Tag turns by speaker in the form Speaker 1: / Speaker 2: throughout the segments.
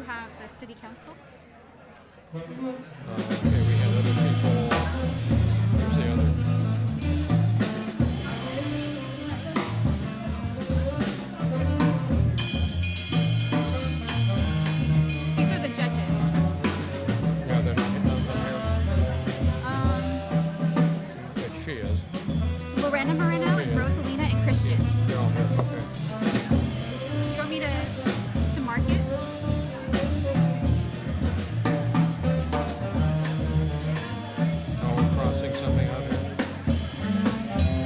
Speaker 1: you have the city council.
Speaker 2: Okay, we had other people. Where's the other?
Speaker 1: These are the judges.
Speaker 2: Yeah, they're not here. But she is.
Speaker 1: Lorena Moreno and Rosalina and Christian.
Speaker 2: They're all here. Okay.
Speaker 1: Do you want me to mark it?
Speaker 2: Oh, we're crossing something out here.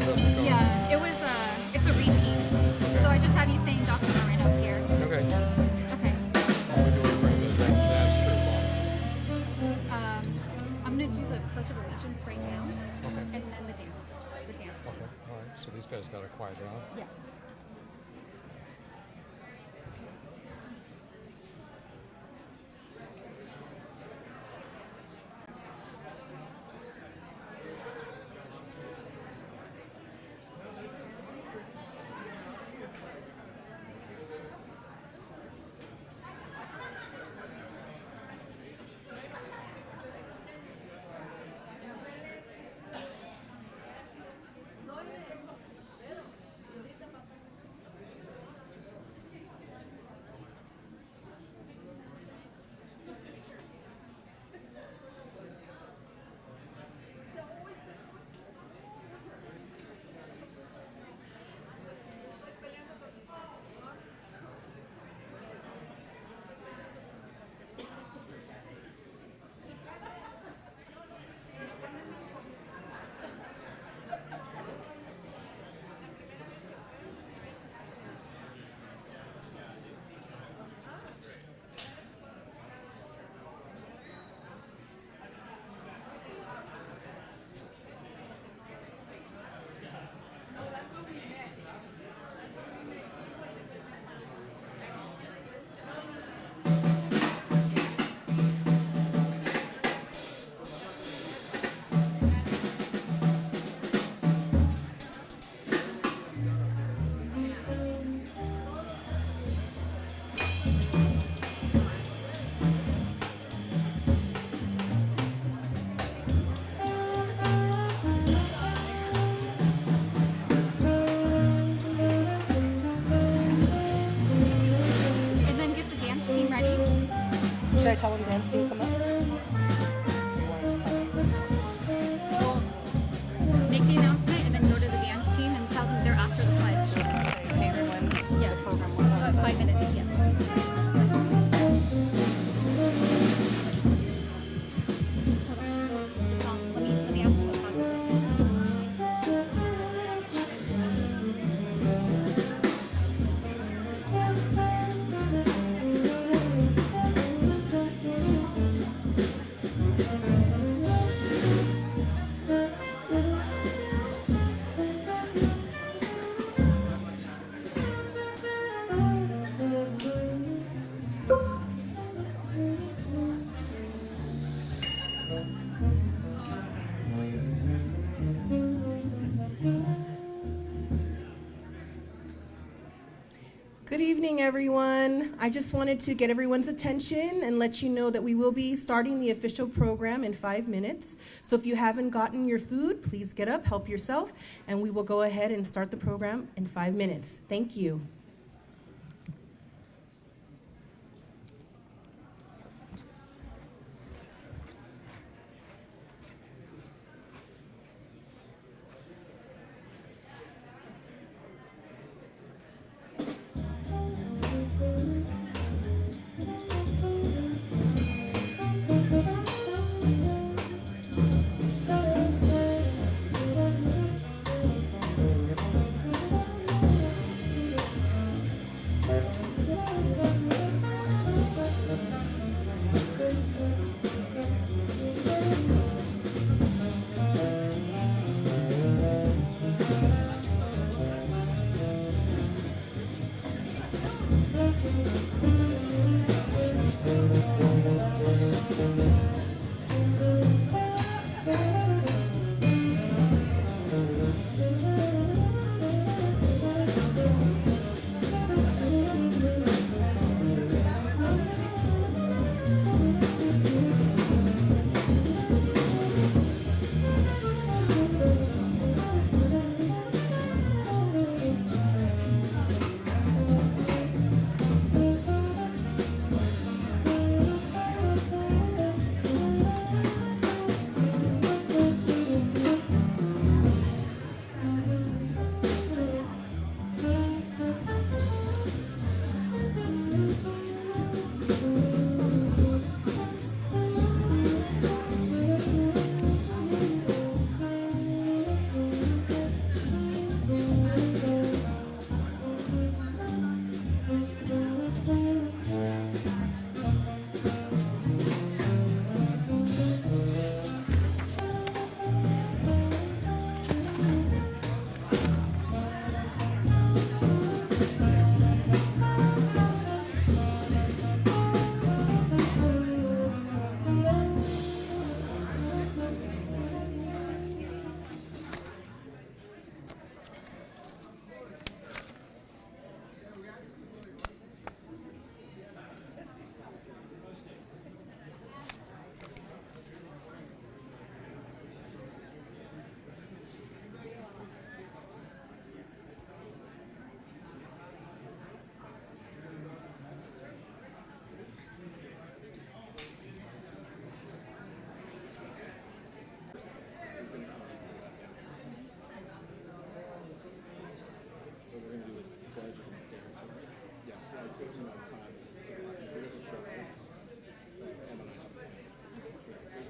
Speaker 2: It doesn't go.
Speaker 1: Yeah, it's a repeat. So I just have you saying Dr. Moreno here.
Speaker 2: Okay.
Speaker 1: Okay.
Speaker 2: We're doing bring that strip off.
Speaker 1: I'm gonna do the Pledge of Allegiance right now,
Speaker 2: Okay.
Speaker 1: and then the dance team.
Speaker 2: Okay. All right. So these guys got to quiet down.
Speaker 1: Yes. And then get the dance team ready.
Speaker 3: Should I tell them dance team come up?
Speaker 1: Well, make the announcement and then go to the dance team and tell them they're after the pledge.
Speaker 3: Hey everyone.
Speaker 1: Yeah.
Speaker 3: The program will have
Speaker 1: 5 minutes, yes. Let me ask you what
Speaker 3: Good evening, everyone. I just wanted to get everyone's attention and let you know that we will be starting the official program in 5 minutes. So if you haven't gotten your food, please get up, help yourself, and we will go ahead and start the program in 5 minutes. Thank you.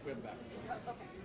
Speaker 2: We have the back.
Speaker 1: Okay.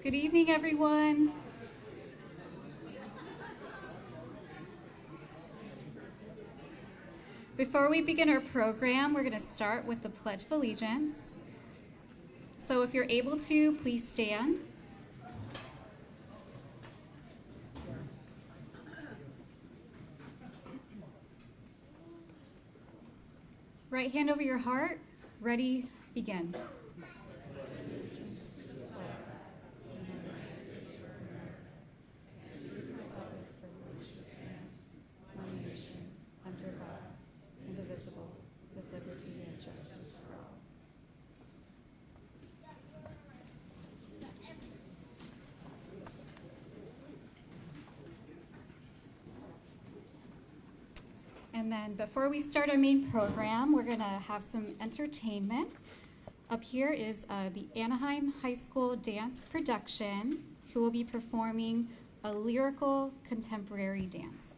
Speaker 1: Good evening, everyone. Before we begin our program, we're going to start with the Pledge of Allegiance. So if you're able to, please stand. Right hand over your heart. Ready, begin. Under God, indivisible, with liberty and justice for all. And then before we start our main program, we're going to have some entertainment. Up here is the Anaheim High School Dance Production, who will be performing a lyrical contemporary dance.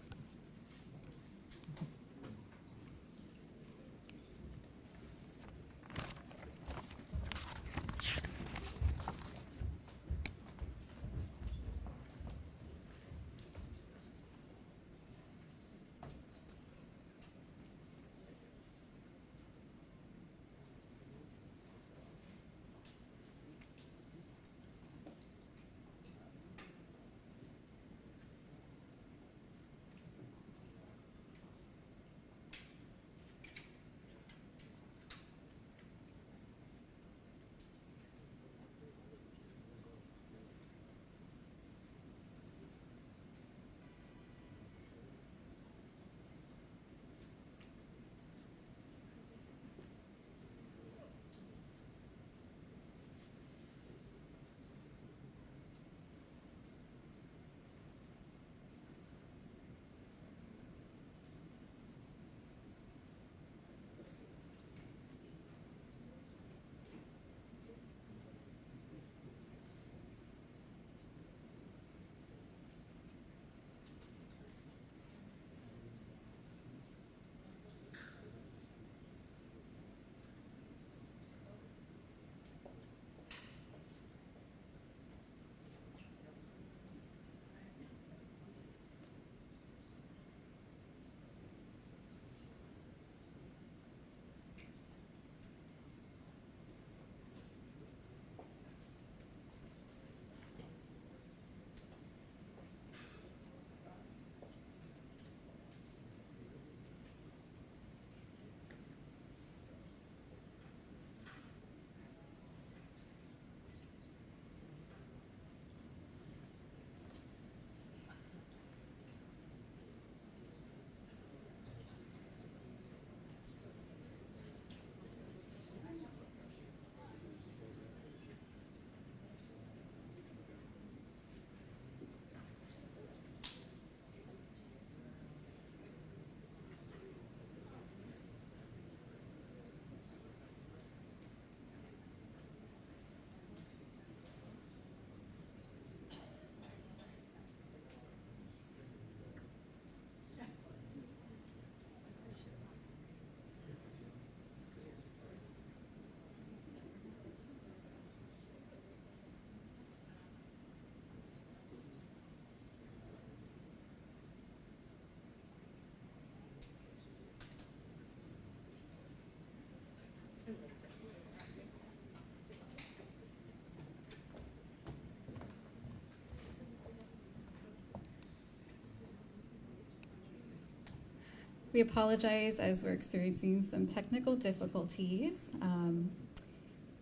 Speaker 1: We apologize as we're experiencing some technical difficulties.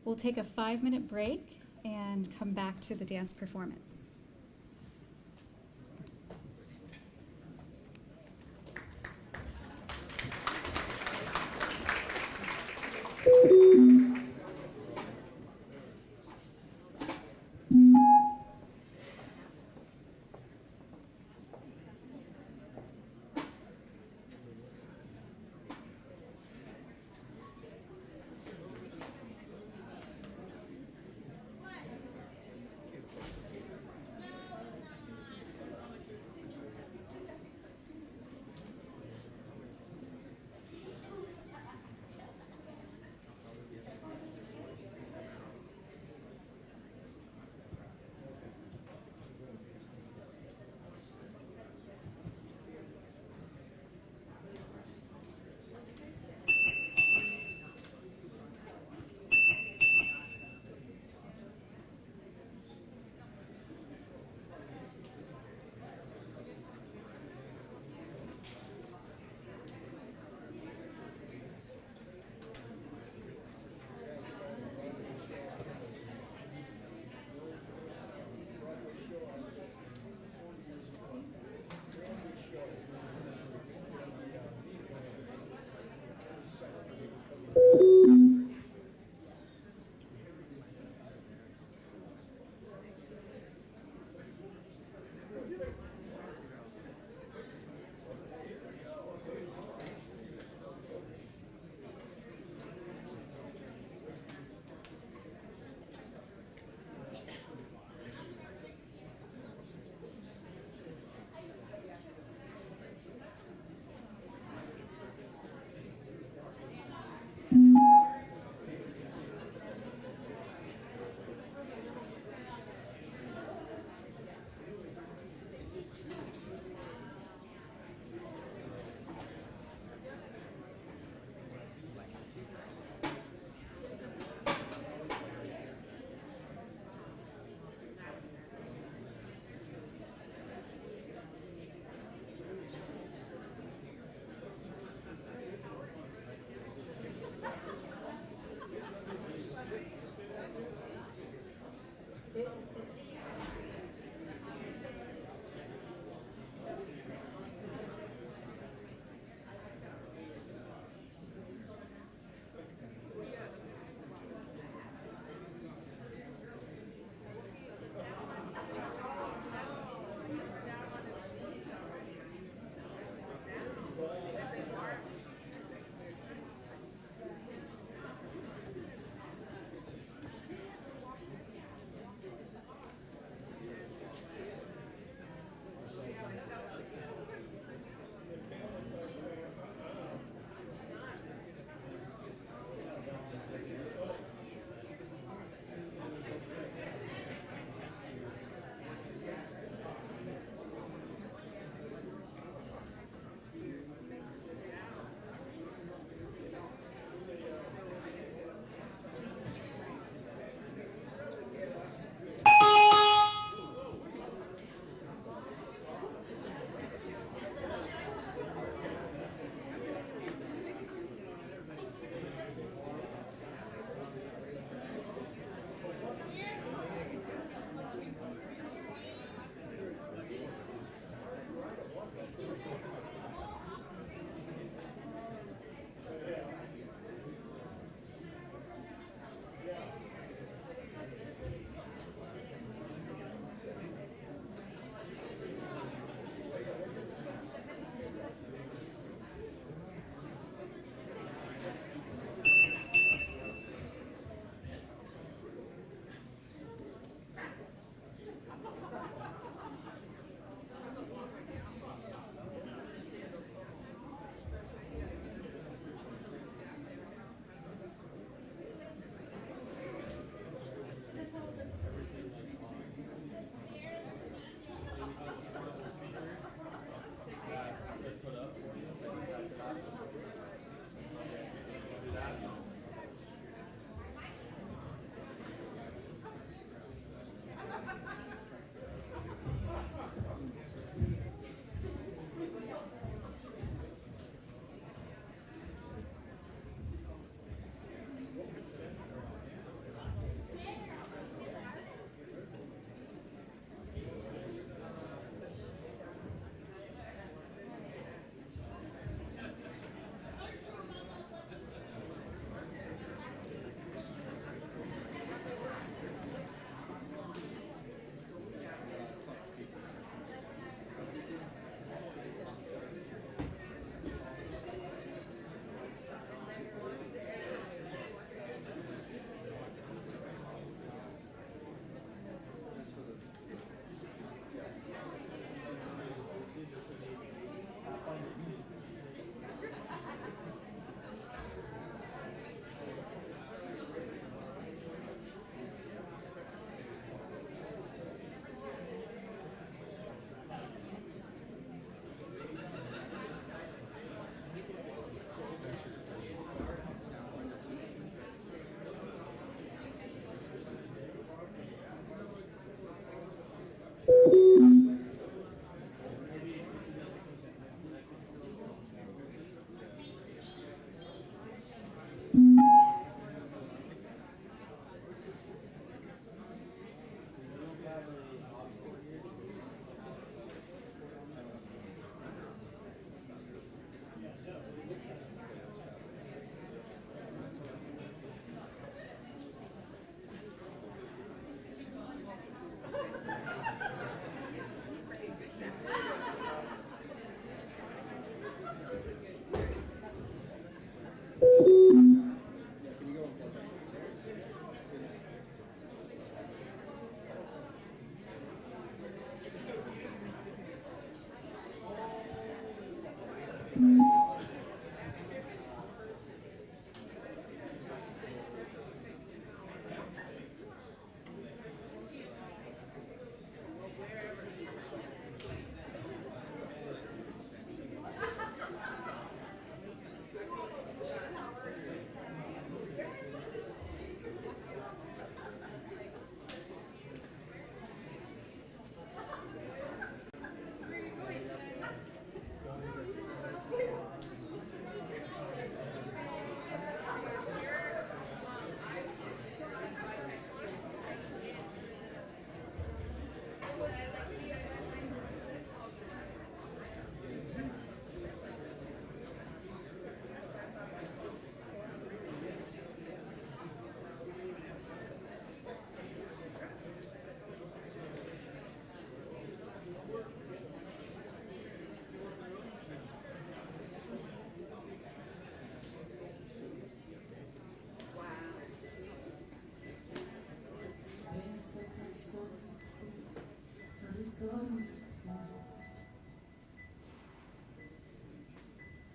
Speaker 1: We'll take a 5-minute break and come back to the dance performance.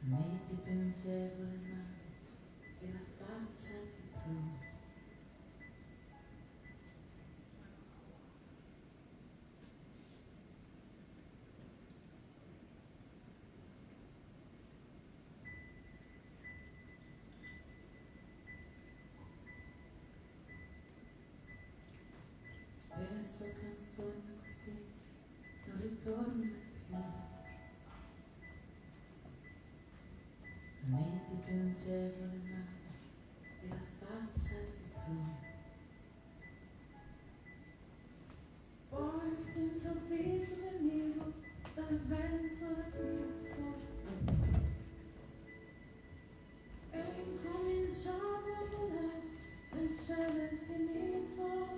Speaker 4: Metti pensiero al mare e la faccia ti blu. Penso che un sogno così non ritorni mai più. Metti pensiero al mare e la faccia ti blu. Poi d'improvviso venivo dal vento rapito e incominciavo a volare nel cielo infinito.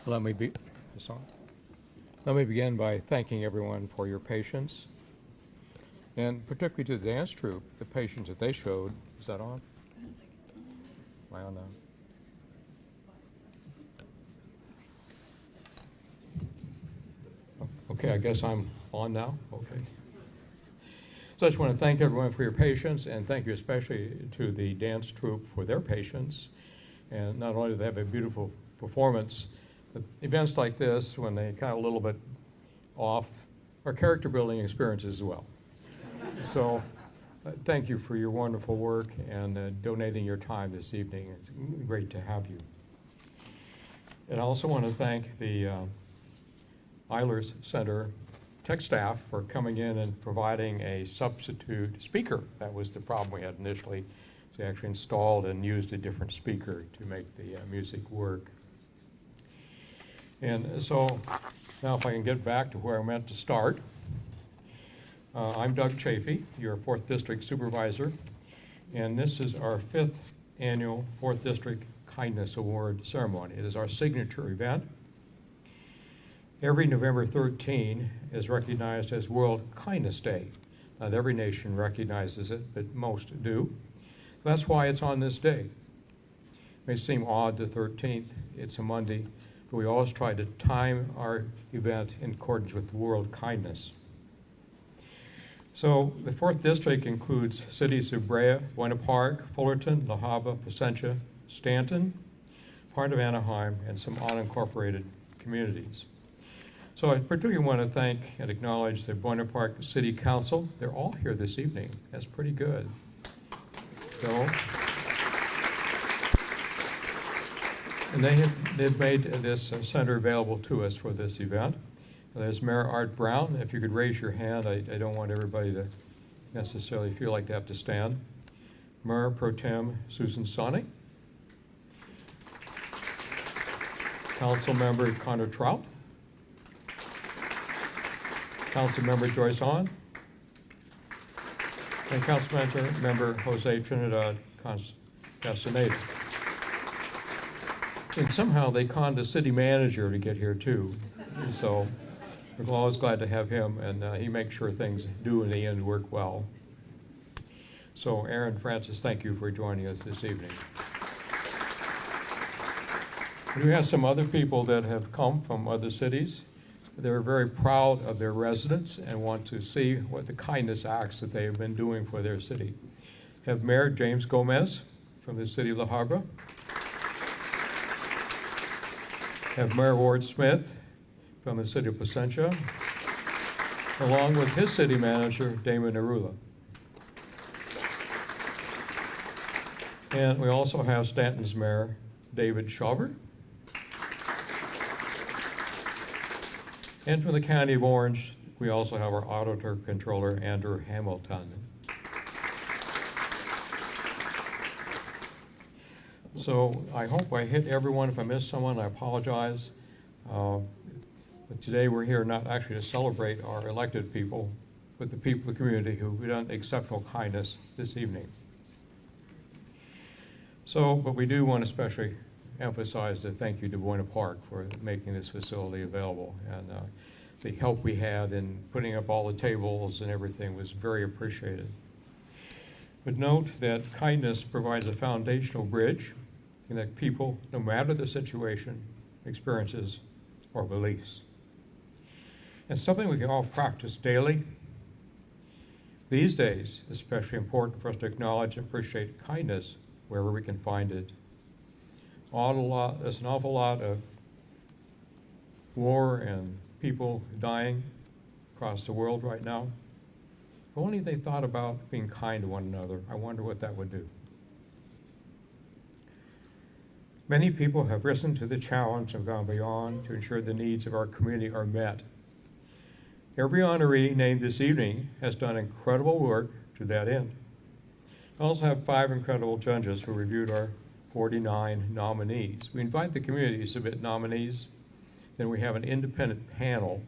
Speaker 2: Let me be, this on? Let me begin by thanking everyone for your patience, and particularly to the dance troupe, the patience that they showed. Is that on? Am I on now? Okay, I guess I'm on now. Okay. So I just want to thank everyone for your patience, and thank you especially to the dance troupe for their patience. And not only do they have a beautiful performance, but events like this, when they kind of a little bit off, are character building experiences as well. So thank you for your wonderful work and donating your time this evening. It's great to have you. And I also want to thank the Eilers Center tech staff for coming in and providing a substitute speaker. That was the problem we had initially. So they actually installed and used a different speaker to make the music work. And so now if I can get back to where I meant to start. I'm Doug Chaffee, your 4th District Supervisor, and this is our 5th annual 4th District Kindness Award ceremony. It is our signature event. Every November 13 is recognized as World Kindness Day. Not every nation recognizes it, but most do. That's why it's on this day. It may seem odd, the 13th, it's a Monday, but we always try to time our event in accordance with World Kindness. So the 4th District includes cities of Brea, Buena Park, Fullerton, La Habra, Placentia, Stanton, part of Anaheim, and some unincorporated communities. So I particularly want to thank and acknowledge the Buena Park City Council. They're all here this evening. That's pretty good. So, and they've made this center available to us for this event. There's Mayor Art Brown. If you could raise your hand, I don't want everybody to necessarily feel like they have to stand. Mayor Pro Tem Susan Sonny. Council Member Connor Trout. Council Member Joyce Hahn. And Council Member Jose Trinidad Castaneda. And somehow they conned the city manager to get here too. So we're always glad to have him, and he makes sure things do in the end work well. So Aaron Francis, thank you for joining us this evening. We have some other people that have come from other cities. They're very proud of their residents and want to see what the kindness acts that they have been doing for their city. Have Mayor James Gomez from the city of La Habra. Have Mayor Ward Smith from the city of Placentia, along with his city manager, Damon Arula. And we also have Stanton's Mayor, David Shawver. And from the County of Orange, we also have our Auditor Controller, Andrew Hamilton. So I hope I hit everyone. If I missed someone, I apologize. But today we're here not actually to celebrate our elected people, but the people of the community who've done exceptional kindness this evening. So, but we do want to especially emphasize the thank you to Buena Park for making this facility available, and the help we had in putting up all the tables and everything was very appreciated. But note that kindness provides a foundational bridge and that people, no matter the situation, experiences, or beliefs. And something we can all practice daily. These days, it's especially important for us to acknowledge and appreciate kindness wherever we can find it. There's an awful lot of war and people dying across the world right now. If only they thought about being kind to one another, I wonder what that would do. Many people have risen to the challenge and gone beyond to ensure the needs of our community are met. Every honoree named this evening has done incredible work to that end. We also have 5 incredible judges who reviewed our 49 nominees. We invite the community to submit nominees. Then we have an independent panel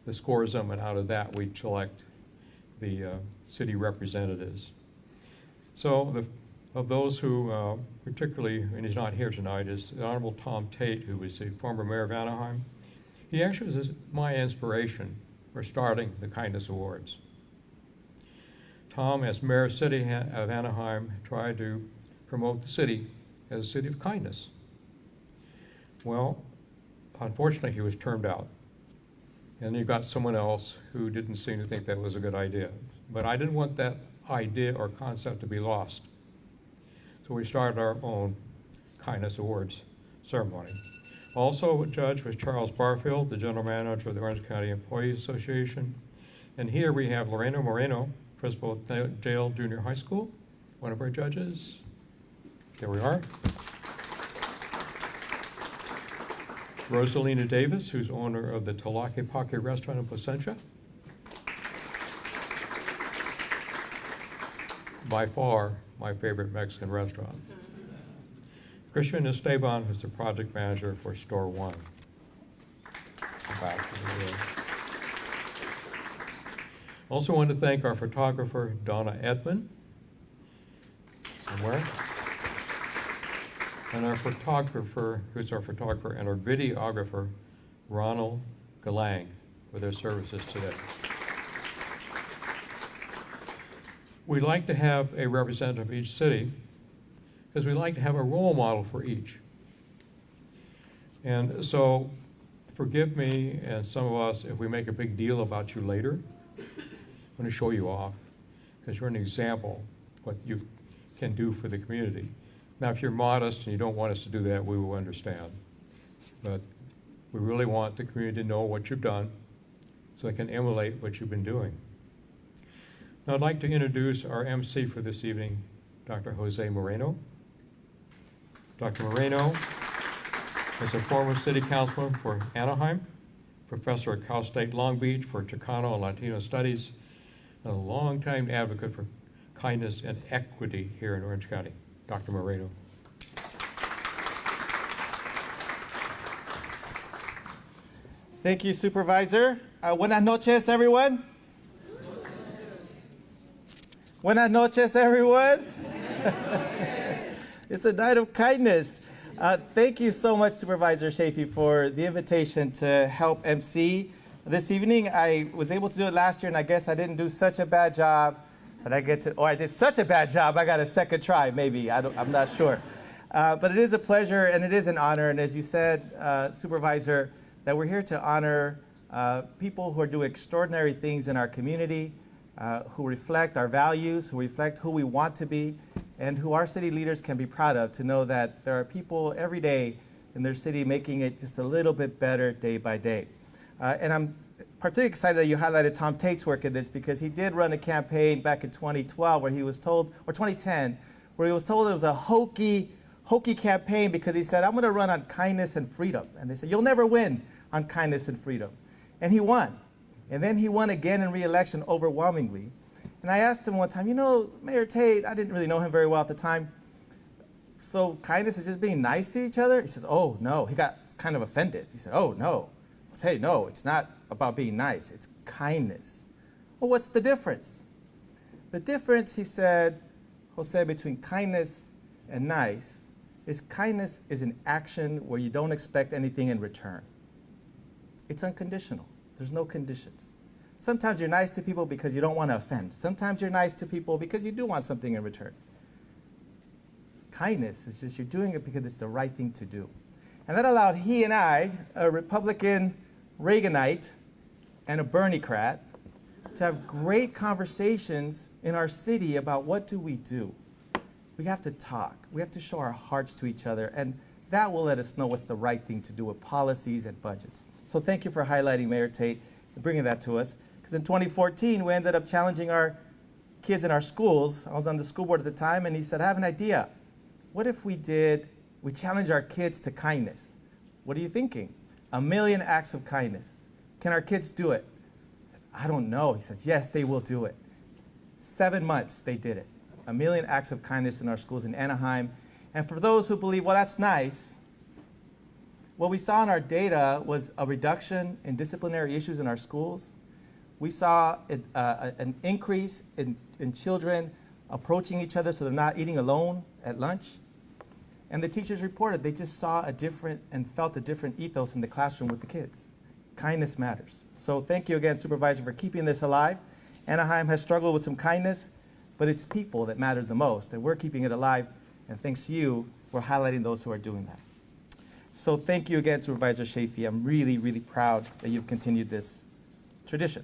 Speaker 2: that scores them, and out of that we select the city representatives. So Of those who, particularly, and he's not here tonight, is the Honorable Tom Tate, who was the former mayor of Anaheim. He actually was my inspiration for starting the Kindness Awards. Tom, as mayor of city of Anaheim, tried to promote the city as a city of kindness. Well, unfortunately, he was termed out. And you got someone else who didn't seem to think that was a good idea. But I didn't want that idea or concept to be lost. So we started our own Kindness Awards ceremony. Also, judge was Charles Barfield, the general manager of the Orange County Employees Association. And here we have Lorena Moreno, principal of Dale Junior High School, one of our judges. There we are. Rosalina Davis, who's owner of the Talake restaurant in Placentia. By far, my favorite Mexican restaurant. Christian Esteban, who's the project manager for Store One. Also want to thank our photographer, Donna Edmond, somewhere. And our photographer, who's our photographer, and our videographer, Ronald Galang, for their services today. We like to have a representative of each city because we like to have a role model for each. And so, forgive me and some of us if we make a big deal about you later. I'm going to show you off because you're an example of what you can do for the community. Now, if you're modest and you don't want us to do that, we will understand. But we really want the community to know what you've done so they can emulate what you've been doing. Now, I'd like to introduce our MC for this evening, Dr. Jose Moreno. Dr. Moreno is a former city councilman for Anaheim, professor at Cal State Long Beach for Chicano and Latino studies, and a longtime advocate for kindness and equity here in Orange County. Dr. Moreno.
Speaker 5: Thank you, Supervisor. Buenas noches, everyone. Buenas noches, everyone. It's a night of kindness. Thank you so much, Supervisor Chaffee, for the invitation to help MC this evening. I was able to do it last year, and I guess I didn't do such a bad job. But I did such a bad job, I got a second try, maybe. I'm not sure. But it is a pleasure and it is an honor. And as you said, Supervisor, that we're here to honor people who are doing extraordinary things in our community, who reflect our values, who reflect who we want to be, and who our city leaders can be proud of, to know that there are people every day in their city making it just a little bit better day by day. And I'm particularly excited that you highlighted Tom Tate's work in this, because he did run a campaign back in 2012 where he was told, or 2010, where he was told it was a hokey campaign because he said, I'm going to run on kindness and freedom. And they said, you'll never win on kindness and freedom. And he won. And then he won again in re-election overwhelmingly. And I asked him one time, Mayor Tate, I didn't really know him very well at the time, so kindness is just being nice to each other? He says, oh, no. He got kind of offended. He said, oh, no. I say, no, it's not about being nice. It's kindness. Well, what's the difference? The difference, he said, Jose, between kindness and nice is kindness is an action where you don't expect anything in return. It's unconditional. There's no conditions. Sometimes you're nice to people because you don't want to offend. Sometimes you're nice to people because you do want something in return. Kindness is just you're doing it because it's the right thing to do. And that allowed he and I, a Republican Reaganite and a Bernie-crat, to have great conversations in our city about what do we do. We have to talk. We have to show our hearts to each other, and that will let us know what's the right thing to do with policies and budgets. So thank you for highlighting, Mayor Tate, and bringing that to us. Because in 2014, we ended up challenging our kids in our schools. I was on the school board at the time, and he said, I have an idea. What if we challenge our kids to kindness? What are you thinking? 1 million acts of kindness. Can our kids do it? I said, I don't know. He says, yes, they will do it. 7 months, they did it. 1 million acts of kindness in our schools in Anaheim. And for those who believe, well, that's nice, what we saw in our data was a reduction in disciplinary issues in our schools. We saw an increase in children approaching each other so they're not eating alone at lunch. And the teachers reported they just saw a different and felt a different ethos in the classroom with the kids. Kindness matters. So thank you again, Supervisor, for keeping this alive. Anaheim has struggled with some kindness, but it's people that matter the most, and we're keeping it alive. And thanks to you, we're highlighting those who are doing that. So thank you again, Supervisor Chaffee. I'm really, really proud that you've continued this tradition.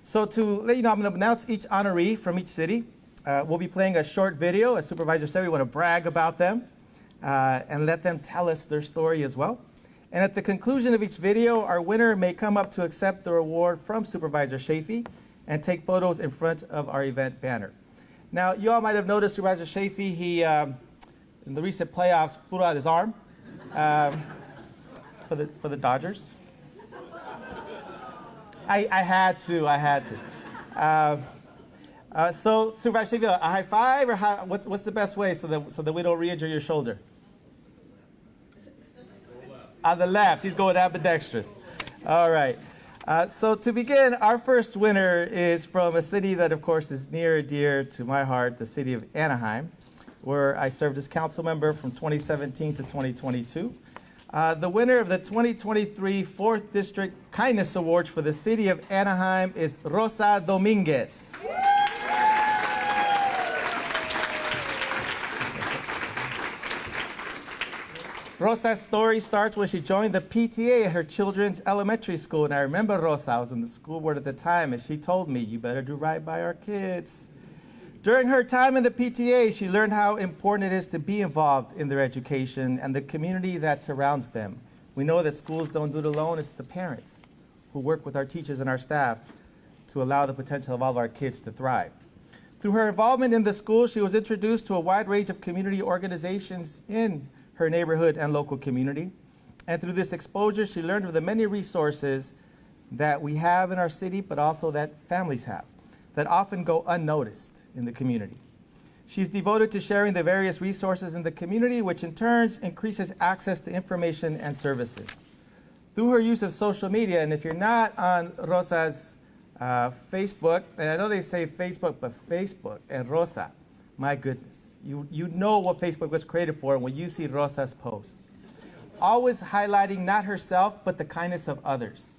Speaker 5: So to let you know, I'm going to announce each honoree from each city. We'll be playing a short video. As Supervisor said, we want to brag about them and let them tell us their story as well. And at the conclusion of each video, our winner may come up to accept the reward from Supervisor Chaffee and take photos in front of our event banner. Now, you all might have noticed Supervisor Chaffee, he, in the recent playoffs, put out his arm for the Dodgers. I had to. So, Supervisor Chaffee, a high five, or what's the best way so that we don't re-injure your shoulder? On the left, he's going ambidextrous. All right. So to begin, our first winner is from a city that, of course, is near and dear to my heart, the city of Anaheim, where I served as council member from 2017 to 2022. The winner of the 2023 4th District Kindness Awards for the city of Anaheim is Rosa Dominguez. Rosa's story starts when she joined the PTA at her children's elementary school. And I remember Rosa, I was in the school board at the time, and she told me, you better do right by our kids. During her time in the PTA, she learned how important it is to be involved in their education and the community that surrounds them. We know that schools don't do it alone. It's the parents who work with our teachers and our staff to allow the potential of all of our kids to thrive. Through her involvement in the school, she was introduced to a wide range of community organizations in her neighborhood and local community. And through this exposure, she learned of the many resources that we have in our city, but also that families have, that often go unnoticed in the community. She's devoted to sharing the various resources in the community, which in turn increases access to information and services. Through her use of social media, and if you're not on Rosa's Facebook, and I know they say Facebook, but Facebook and Rosa, my goodness. You know what Facebook was created for when you see Rosa's posts. Always highlighting not herself, but the kindness of others.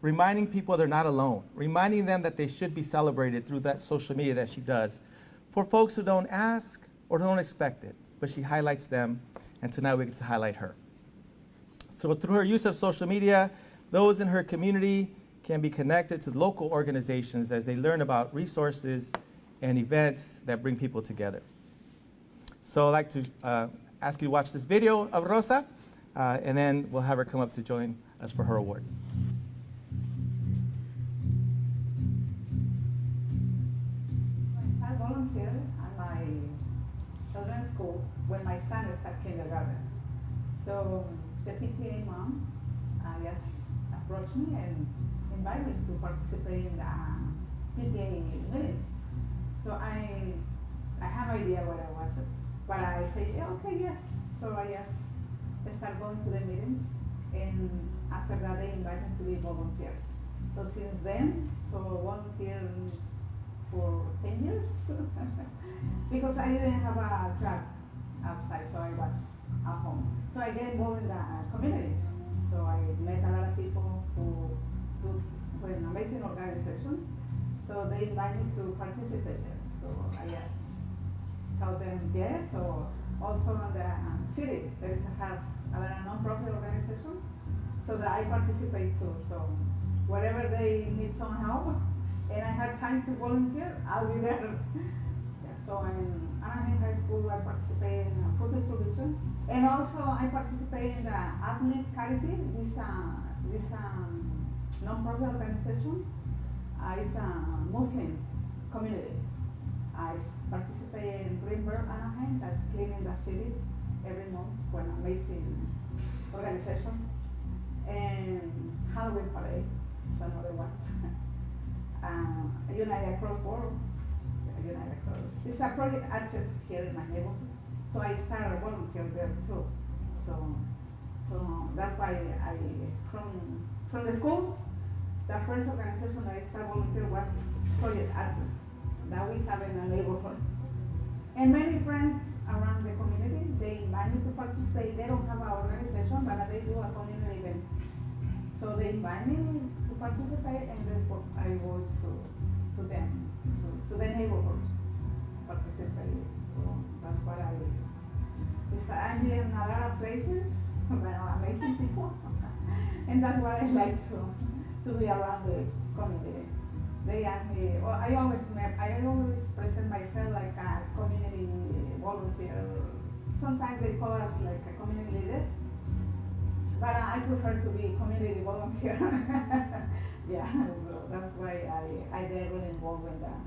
Speaker 5: Reminding people they're not alone. Reminding them that they should be celebrated through that social media that she does. For folks who don't ask or don't expect it, but she highlights them, and tonight we get to highlight her. So through her use of social media, those in her community can be connected to local organizations as they learn about resources and events that bring people together. So I'd like to ask you to watch this video of Rosa, and then we'll have her come up to join us for her award.
Speaker 6: I volunteered at my children's school when my son started kindergarten. So the PTA moms just approached me and invited me to participate in the PTA meetings. So I have idea what I was, but I say, yeah, okay, yes. So I just start going to the meetings, and after that they invite me to be volunteer. So since then, volunteer for 10 years because I didn't have a job outside, so I was at home. So I get involved in the community. So I met a lot of people who do an amazing organization. So they invite me to participate there. So I just tell them yes. So also in the city, there is a non-profit organization, so that I participate too. So wherever they need some help, and I have time to volunteer, I'll be there. Yeah, so in Anaheim High School, I participate in food distribution, and also I participate in the Athlete Charity. This non-profit organization. It's a Muslim community. I participate in Greenberg, Anaheim, that's cleaning the city every month, an amazing organization. And Halloween Parade is another one. United Cross Board, United Cross. It's a project access here in my neighborhood, so I started volunteering there too. So that's why from the schools, the first organization that I started volunteering was Project Access. that we have in the neighborhood. And many friends around the community, they invite me to participate. They don't have an organization, but they do a community event. So they invite me to participate, and that's what I go to them, to the neighborhood, participate. So that's what I'm here in a lot of places, amazing people, and that's what I like to be around the community. They ask me, well, I always present myself like a community volunteer. Sometimes they call us like a community leader, but I prefer to be community volunteer. Yeah, so that's why I get really involved in that.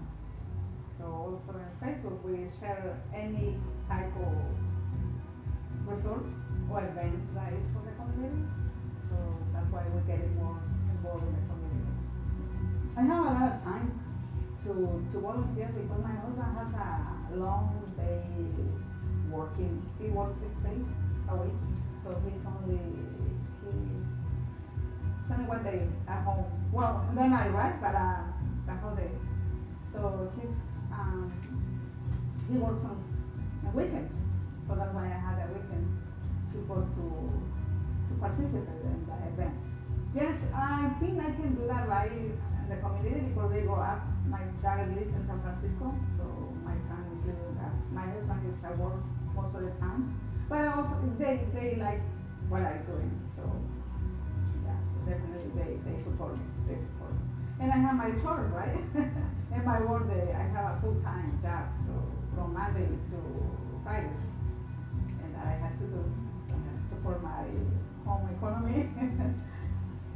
Speaker 6: So also on Facebook, we share any type of resource or events that is for the community. So that's why we're getting more involved in the community. I have a lot of time to volunteer because my husband has a long day working. He works 6 days a week, so he's only 1 day at home. Well, then I work, but the whole day. So he works on weekends, so that's why I had a weekend to go to participate in the events. Yes, I think I can do that right in the community because they grow up. My daughter lives in San Francisco, so my son is living with us. My husband is at work most of the time, but also they like what I'm doing. So yeah, so definitely they support me. They support me. And I have my children, right? And my work day, I have a full-time job, so from Monday to Friday, and I have to do support my home economy.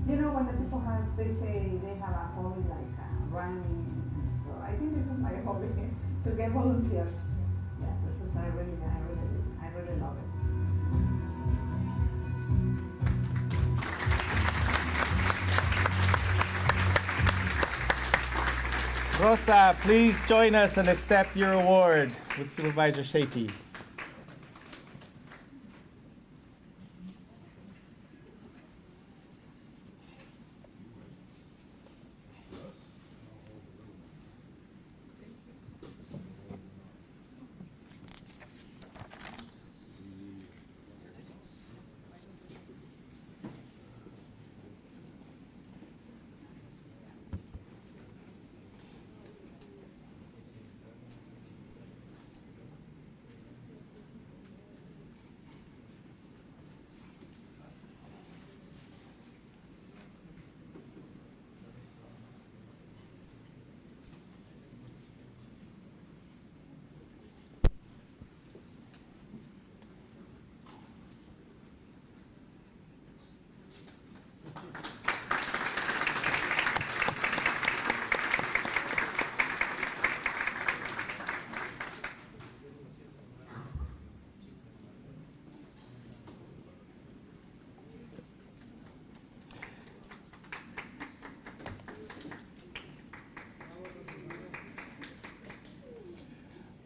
Speaker 6: You know, when the people they say they have a hobby like running, so I think this is my hobby to get volunteer. Yeah, this is I really love it.
Speaker 5: Rosa, please join us and accept your award with Supervisor Chaffee.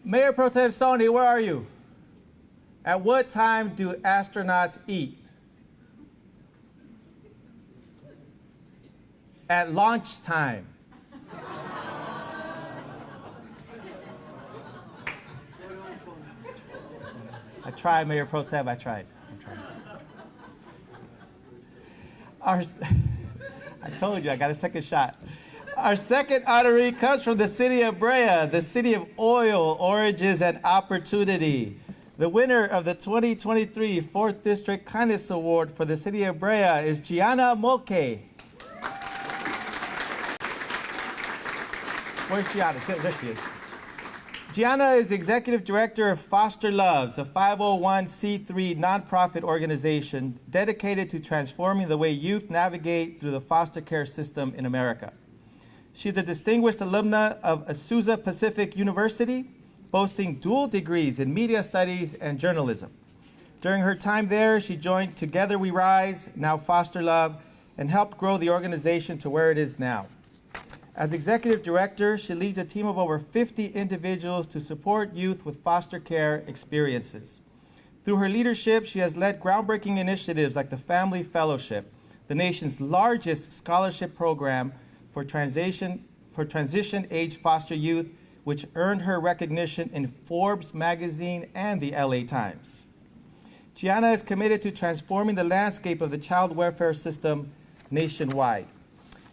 Speaker 5: Mayor Pro Tem Sony, where are you? At what time do astronauts eat? At launch time. I tried, Mayor Pro Tem, I tried. I told you, I got a second shot. Our second honoree comes from the city of Brea, the city of oil, origins, and opportunity. The winner of the 2023 4th District Kindness Award for the city of Brea is Gianna Mulcahy. Where's Gianna? There she is. Gianna is the Executive Director of Foster Loves, a 501c3 nonprofit organization dedicated to transforming the way youth navigate through the foster care system in America. She's a distinguished alumna of Azusa Pacific University, boasting dual degrees in media studies and journalism. During her time there, she joined Together We Rise, now Foster Love, and helped grow the organization to where it is now. As executive director, she leads a team of over 50 individuals to support youth with foster care experiences. Through her leadership, she has led groundbreaking initiatives like the Family Fellowship, the nation's largest scholarship program for transition-age foster youth, which earned her recognition in Forbes magazine and the LA Times. Gianna is committed to transforming the landscape of the child welfare system nationwide.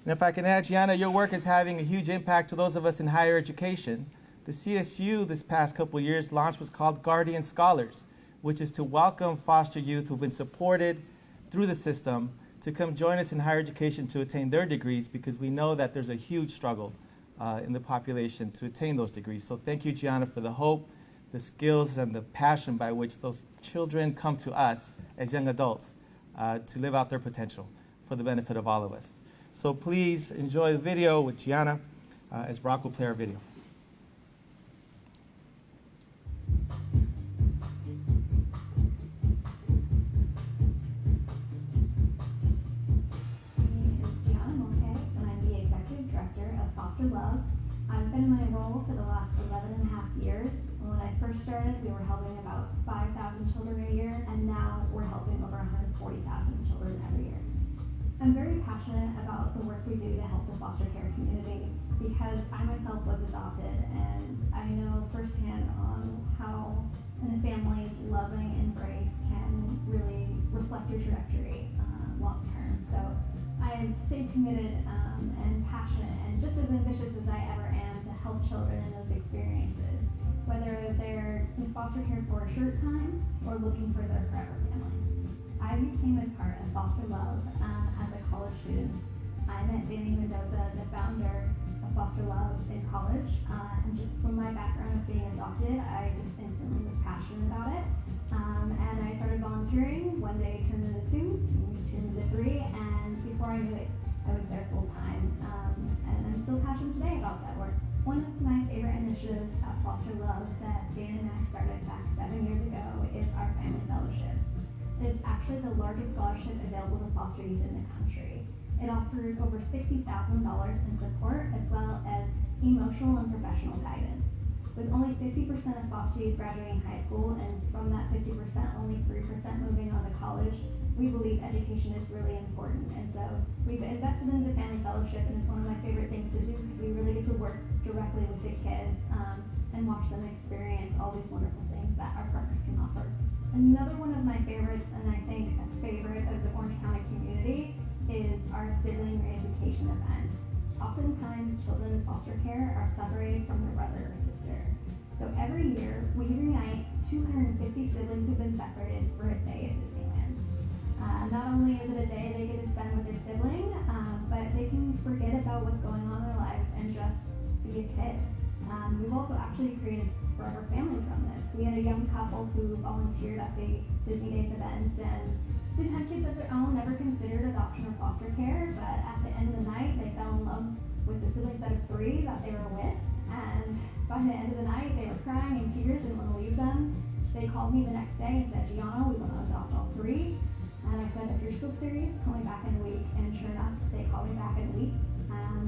Speaker 5: And if I can add, Gianna, your work is having a huge impact to those of us in higher education. The CSU this past couple of years launched what's called Guardian Scholars, which is to welcome foster youth who've been supported through the system to come join us in higher education to attain their degrees, because we know that there's a huge struggle in the population to attain those degrees. So thank you, Gianna, for the hope, the skills, and the passion by which those children come to us as young adults to live out their potential for the benefit of all of us. So please enjoy the video with Gianna as Brock will play our video.
Speaker 7: Love. I've been in my role for the last 11 and a half years. When I first started, we were helping about 5,000 children a year, and now we're helping over 140,000 children every year. I'm very passionate about the work we do to help the foster care community because I myself was adopted, and I know firsthand on how a family's loving embrace can really reflect your trajectory long term. So I've stayed committed and passionate and just as ambitious as I ever am to help children in those experiences, whether they're in foster care for a short time or looking for their forever family. I became a part of Foster Love as a college student. I met Danny Mendoza, the founder of Foster Love, in college, and just from my background of being adopted, I just instantly was passionate about it. And I started volunteering. One day turned into two into three, and before I knew it, I was there full time. And I'm still passionate today about that work. One of my favorite initiatives at Foster Love that Dan and I started back 7 years ago is our Family Fellowship. It is actually the largest scholarship available to foster youth in the country. It offers over $60,000 in support as well as emotional and professional guidance. With only 50% of foster youth graduating high school, and from that 50%, only 3% moving on to college, we believe education is really important. And so we've invested in the Family Fellowship, and it's one of my favorite things to do because we really get to work directly with the kids and watch them experience all these wonderful things that our partners can offer. Another one of my favorites, and I think a favorite of the Orange County community, is our sibling reeducation event. Oftentimes, children in foster care are separated from their brother or sister. So every year, we reunite 250 siblings who've been separated for a day at Disneyland. Not only is it a day they get to spend with their sibling, but they can forget about what's going on in their lives and just be a kid. We've also actually created forever families from this. We had a young couple who volunteered at the Disney Days event and didn't have kids of their own, never considered adoption or foster care, but at the end of the night, they fell in love with the siblings out of 3 that they were with, and by the end of the night, they were crying in tears and wouldn't leave them. They called me the next day and said, Gianna, we want to adopt all 3. And I said, if you're still serious, call me back in a week. And sure enough, they called me back in a week.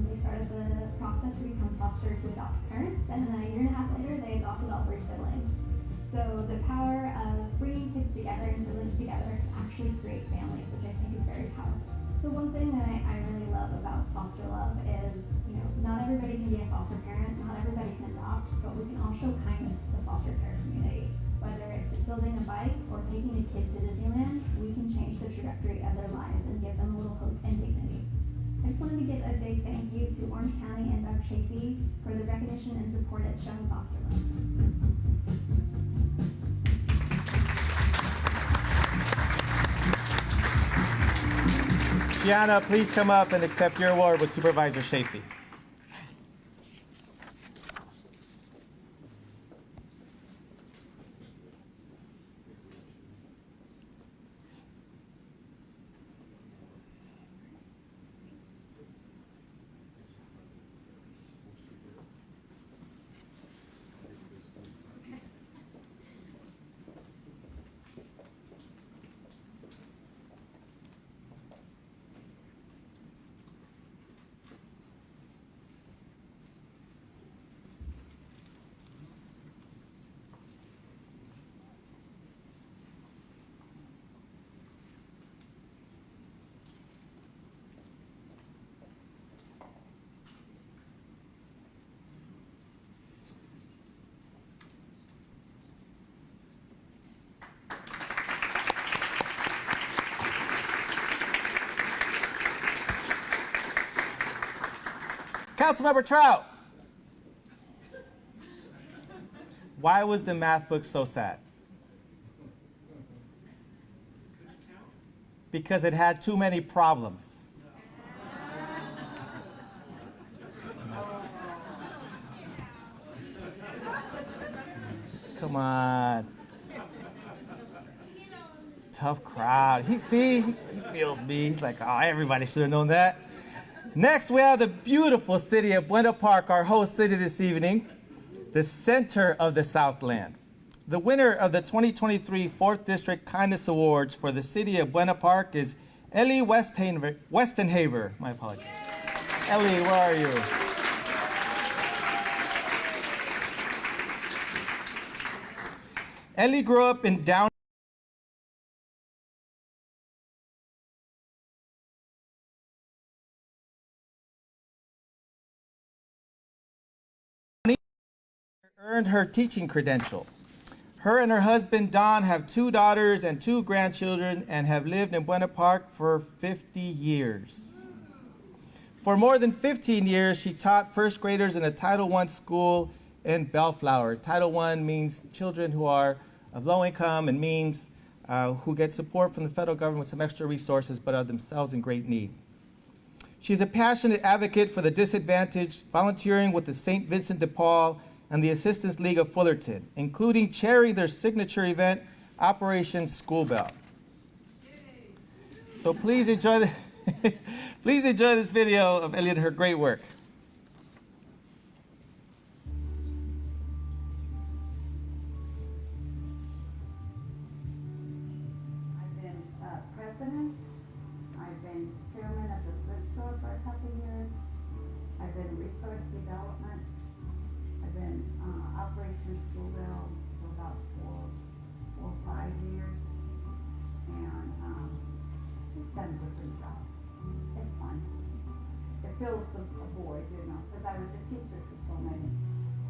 Speaker 7: They started the process to become foster to adopt parents, and then a year and a half later, they adopted all 3 siblings. So the power of bringing kids together and siblings together can actually create families, which I think is very powerful. The one thing that I really love about foster love is, not everybody can be a foster parent, not everybody can adopt, but we can all show kindness to the foster care community. Whether it's building a bike or taking a kid to Disneyland, we can change the trajectory of their lives and give them a little hope and dignity. I just wanted to give a big thank you to Orange County and Doug Chaffee for the recognition and support it's shown foster love.
Speaker 5: Gianna, please come up and accept your award with Supervisor Chaffee. Councilmember Trout. Why was the math book so sad? Because it had too many problems. Come on. Tough crowd. He feels me. He's like, oh, everybody should have known that. Next, we have the beautiful city of Buena Park, our host city this evening, the center of the Southland. The winner of the 2023 4th District Kindness Awards for the city of Buena Park is Ellie Westenhaver. My apologies. Ellie, where are you? Ellie grew up in downtown. Earned her teaching credential. Her and her husband, Don, have 2 daughters and 2 grandchildren and have lived in Buena Park for 50 years. For more than 15 years, she taught first graders in a Title I school in Bellflower. Title I means children who are of low income and means who get support from the federal government with some extra resources but are themselves in great need. She's a passionate advocate for the disadvantaged, volunteering with the St. Vincent de Paul and the Assistance League of Fullerton, including chairing their signature event, Operation School Bell. So please enjoy this video of Ellie and her great work.
Speaker 6: I've been president. I've been chairman of the thrift store for a couple of years. I've been resource development. I've been Operation School Bell for about 4 or 5 years, and just done different jobs. It's fun. It fills the void, you know, because I was a teacher for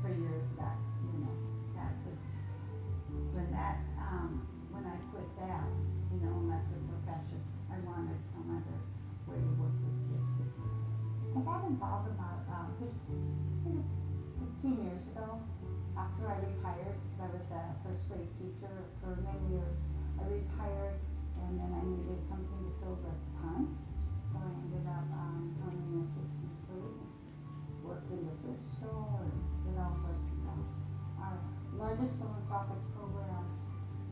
Speaker 6: years that, you know, that was, when I quit that, you know, and left the profession, I wanted some other way to work with kids. I got involved about 15 years ago, after I retired, because I was a first grade teacher for many years. I retired, and then I needed something to fill the time, so I ended up joining the Assistance League, worked in the thrift store, and did all sorts of jobs. Our largest philanthropic program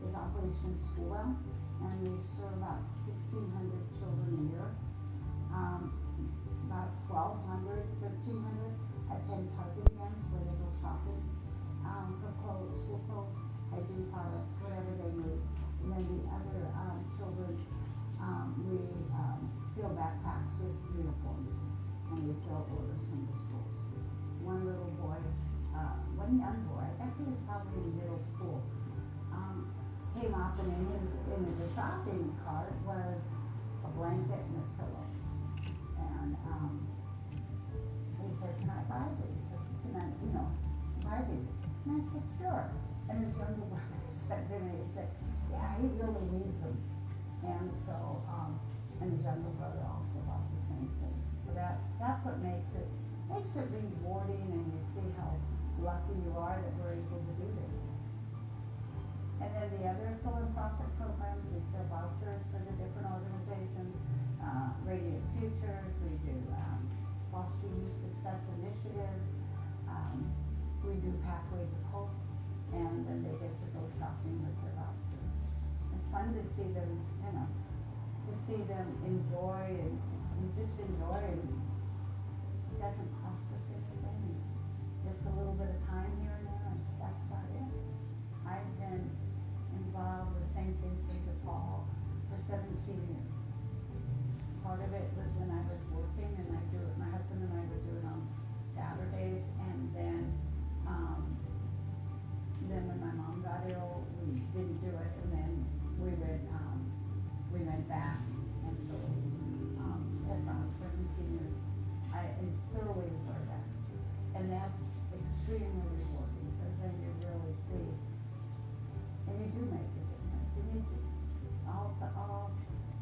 Speaker 6: is Operation School Bell, and we serve about 1,500 children a year. About 1,200, 1,300 attend Target events where they go shopping for clothes, school clothes, hygiene products, whatever they need. And then the other children, we fill backpacks with uniforms, and we fill orders from the schools. One little boy, one young boy, I guess he was probably in middle school, came up, and in the shopping cart was a blanket and a pillow. And he said, "Can I buy these? Can I, buy these?" And I said, "Sure." And his younger brother said to me, he said, "Yeah, he really needs them." And so, and his younger brother also bought the same thing. But that's what makes it rewarding, and you see how lucky you are that we're able to do this. And then the other philanthropic programs, we fill vouchers for the different organizations, Radiant Futures, we do Foster Youth Success Initiative, we do Pathways of Hope, and then they get to go shopping with their voucher. It's fun to see them, enjoy and just enjoy, and it doesn't cost us anything, just a little bit of time here and there, and that's about it. I've been involved with St. Vincent de Paul for 17 years. Part of it was when I was working, and my husband and I would do it on Saturdays, and then when my mom got ill, we didn't do it, and then we went back, and so for about 17 years, I thoroughly enjoyed that, and that's extremely rewarding, because then you really see, and you do make a difference, and you do.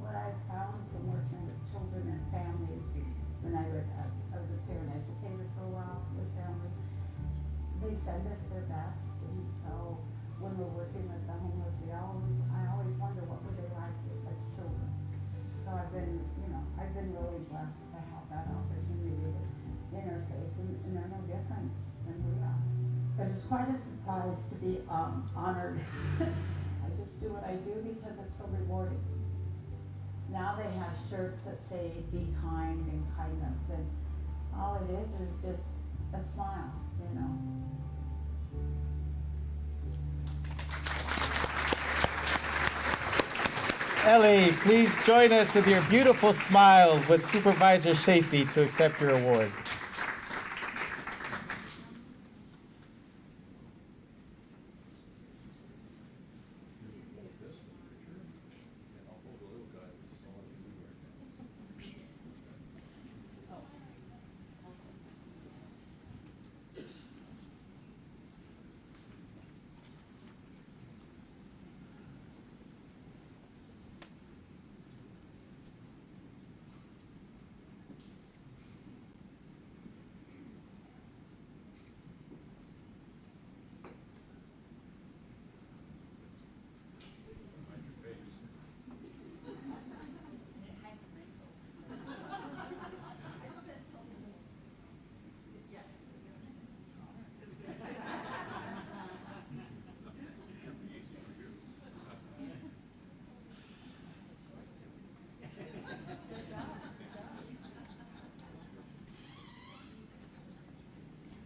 Speaker 6: What I've found from working with children and families, when I was a parent educator for really send us their best, and so when we're working with the homeless, I always wonder what were they like as children. So I've been really blessed to have that opportunity to interface, and they're no different than we are. But it's quite a surprise to be honored. I just do what I do because it's so rewarding. Now they have shirts that say "Be kind" and kindness, and all it is just a smile, you know.
Speaker 5: Ellie, please join us with your beautiful smile with Supervisor Chaffee to accept your award.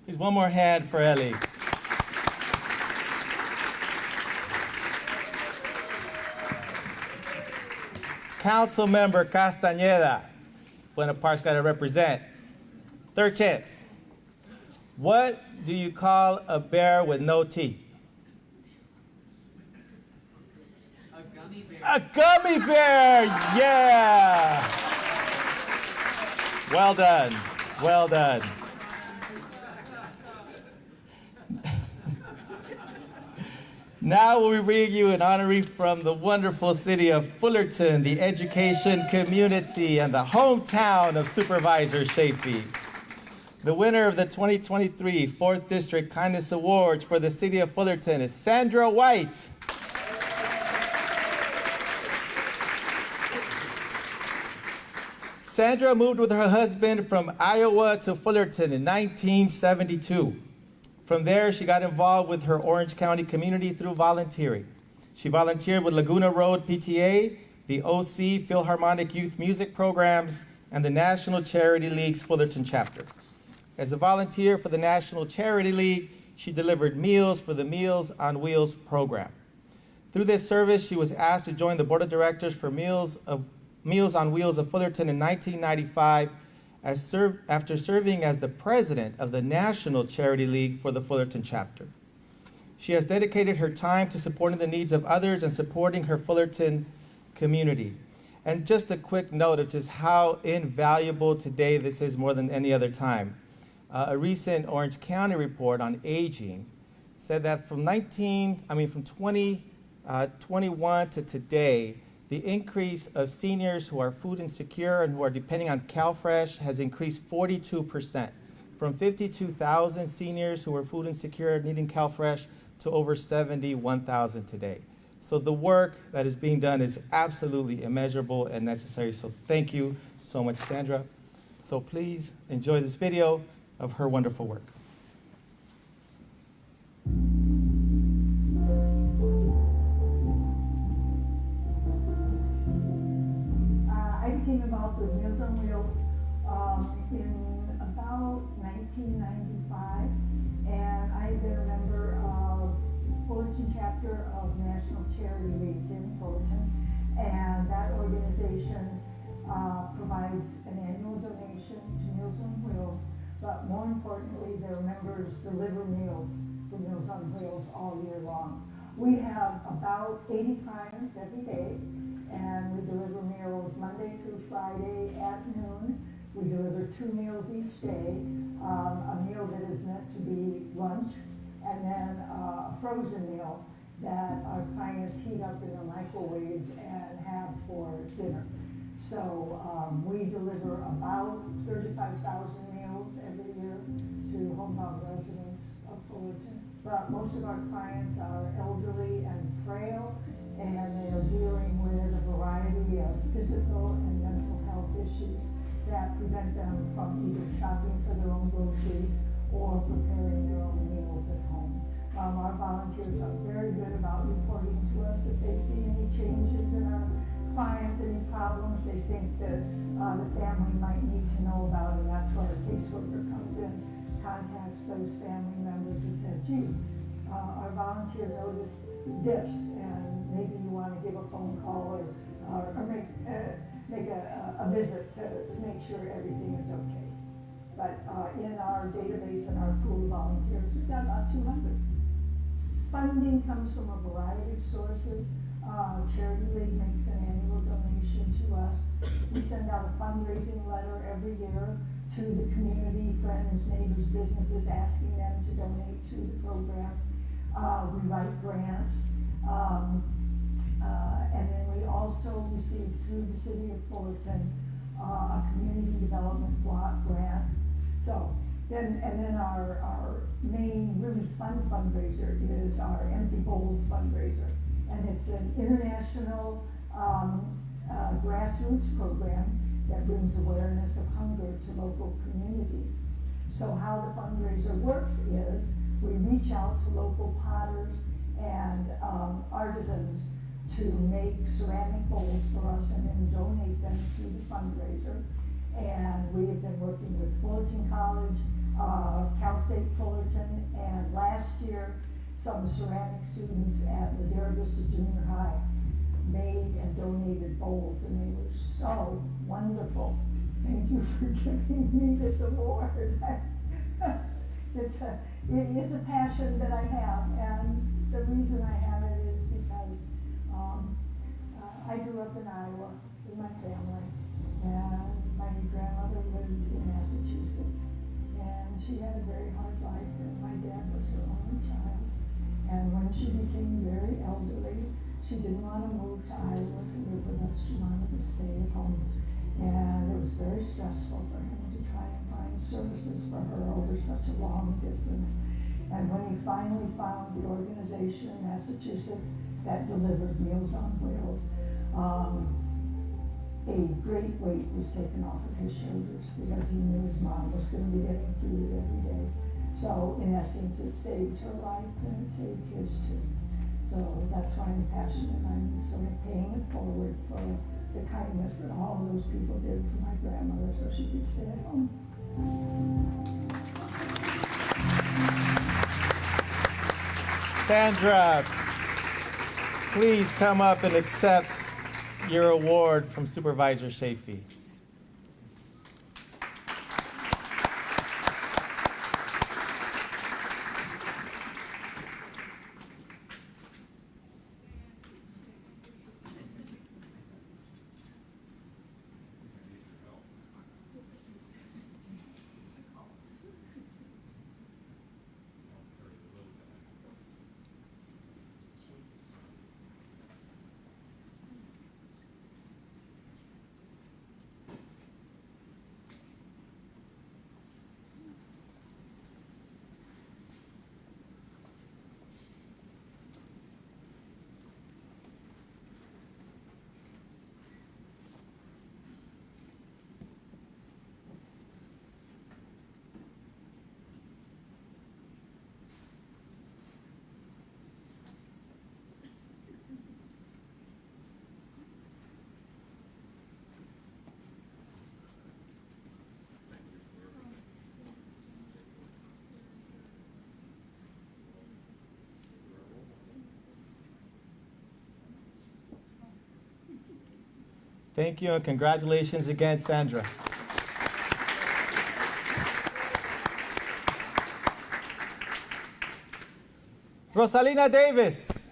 Speaker 5: Please, one more hand for Ellie. Council Member Castañeda, Buena Park's got to represent. Third chance. What do you call a bear with no teeth?
Speaker 8: A gummy bear.
Speaker 5: A gummy bear, yeah. Well done, well done. Now we'll bring you an honorary from the wonderful city of Fullerton, the education community, and the hometown of Supervisor Chaffee. The winner of the 2023 4th District Kindness Awards for the city of Fullerton is Sandra White. Sandra moved with her husband from Iowa to Fullerton in 1972. From there, she got involved with her Orange County community through volunteering. She volunteered with Laguna Road PTA, the OC Philharmonic Youth Music Programs, and the National Charity League's Fullerton chapter. As a volunteer for the National Charity League, she delivered meals for the Meals on Wheels program. Through this service, she was asked to join the board of directors for Meals on Wheels of Fullerton in 1995, after serving as the president of the National Charity League for the Fullerton chapter. She has dedicated her time to supporting the needs of others and supporting her Fullerton community. And just a quick note of just how invaluable today this is more than any other time. A recent Orange County report on aging said that from 2021 to today, the increase of seniors who are food insecure and who are depending on CalFresh has increased 42%, from 52,000 seniors who are food insecure needing CalFresh to over 71,000 today. So the work that is being done is absolutely immeasurable and necessary. So thank you so much, Sandra. So please enjoy this video of her wonderful work.
Speaker 6: I came about with Meals on Wheels in about 1995, and I've been a member of Fullerton chapter of National Charity League in Fullerton, and that organization provides an annual donation to Meals on Wheels, but more importantly, their members deliver meals for Meals on Wheels all year long. We have about 80 clients every day, and we deliver meals Monday through Friday at noon. We deliver 2 meals each day, a meal that is meant to be lunch, and then a frozen meal that our clients heat up in the microwaves and have for dinner. So we deliver about 35,000 meals every year to homebound residents of
Speaker 9: Fullerton. But most of our clients are elderly and frail, and they are dealing with a variety of physical and mental health issues that prevent them from either shopping for their own groceries or preparing their own meals at home. Our volunteers are very good about reporting to us if they see any changes in our clients, any problems they think that the family might need to know about, and that's where our caseworker comes in, contacts those family members and says, gee, our volunteer noticed this, and maybe you want to give a phone call or make a visit to make sure everything is okay. But in our database and our pool of volunteers, we've got about 200. Funding comes from a variety of sources. Charity League makes an annual donation to us. We send out a fundraising letter every year to the community, friends, neighbors, businesses, asking them to donate to the program. We write grants. And then we also receive through the city of Fullerton a community development block grant. So then our main really fun fundraiser is our Empty Bowls fundraiser. And it's an international grassroots program that brings awareness of hunger to local communities. So how the fundraiser works is we reach out to local potters and artisans to make ceramic bowls for us and then donate them to the fundraiser. And we have been working with Fullerton College, Cal State Fullerton, and last year some ceramic students at Ladera Vista Junior High made and donated bowls, and they were so wonderful. Thank you for giving me this award. It's a passion that I have, and the reason I have it is because I grew up in Iowa with my family, and my grandmother lived in Massachusetts, and she had a very hard life, and my dad was her only child. And when she became very elderly, she didn't want to move to Iowa to live with us. She wanted to stay at home. And it was very stressful for him to try and find services for her over such a long distance. And when he finally found the organization in Massachusetts that delivered Meals on Wheels, a great weight was taken off of his shoulders because he knew his mom was going to be getting food every day. So in essence, it saved her life and it saved his too. So that's why I'm passionate. I'm sort of paying it forward for the kindness that all of those people did for my grandmother so she could stay at home.
Speaker 5: Sandra, please come up and accept your award from Supervisor Chaffee. Thank you, and congratulations again, Sandra. Rosalina Davis.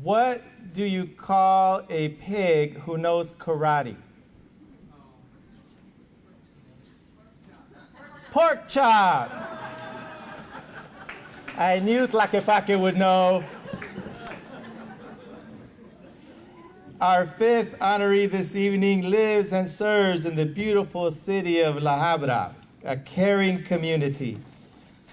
Speaker 5: What do you call a pig who knows karate? Pork chop. I knew Tlaquepaque would know. Our fifth honoree this evening lives and serves in the beautiful city of La Habra. a caring community.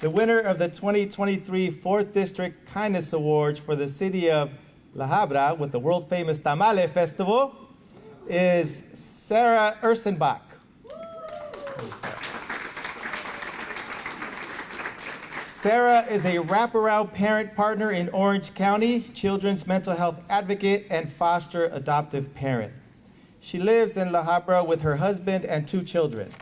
Speaker 5: The winner of the 2023 4th District Kindness Awards for the city of La Habra with the world-famous Tamale Festival is Sarah Ursenbach. Sarah is a wraparound parent partner in Orange County, children's mental health advocate, and foster adoptive parent. She lives in La Habra with her husband and 2 children.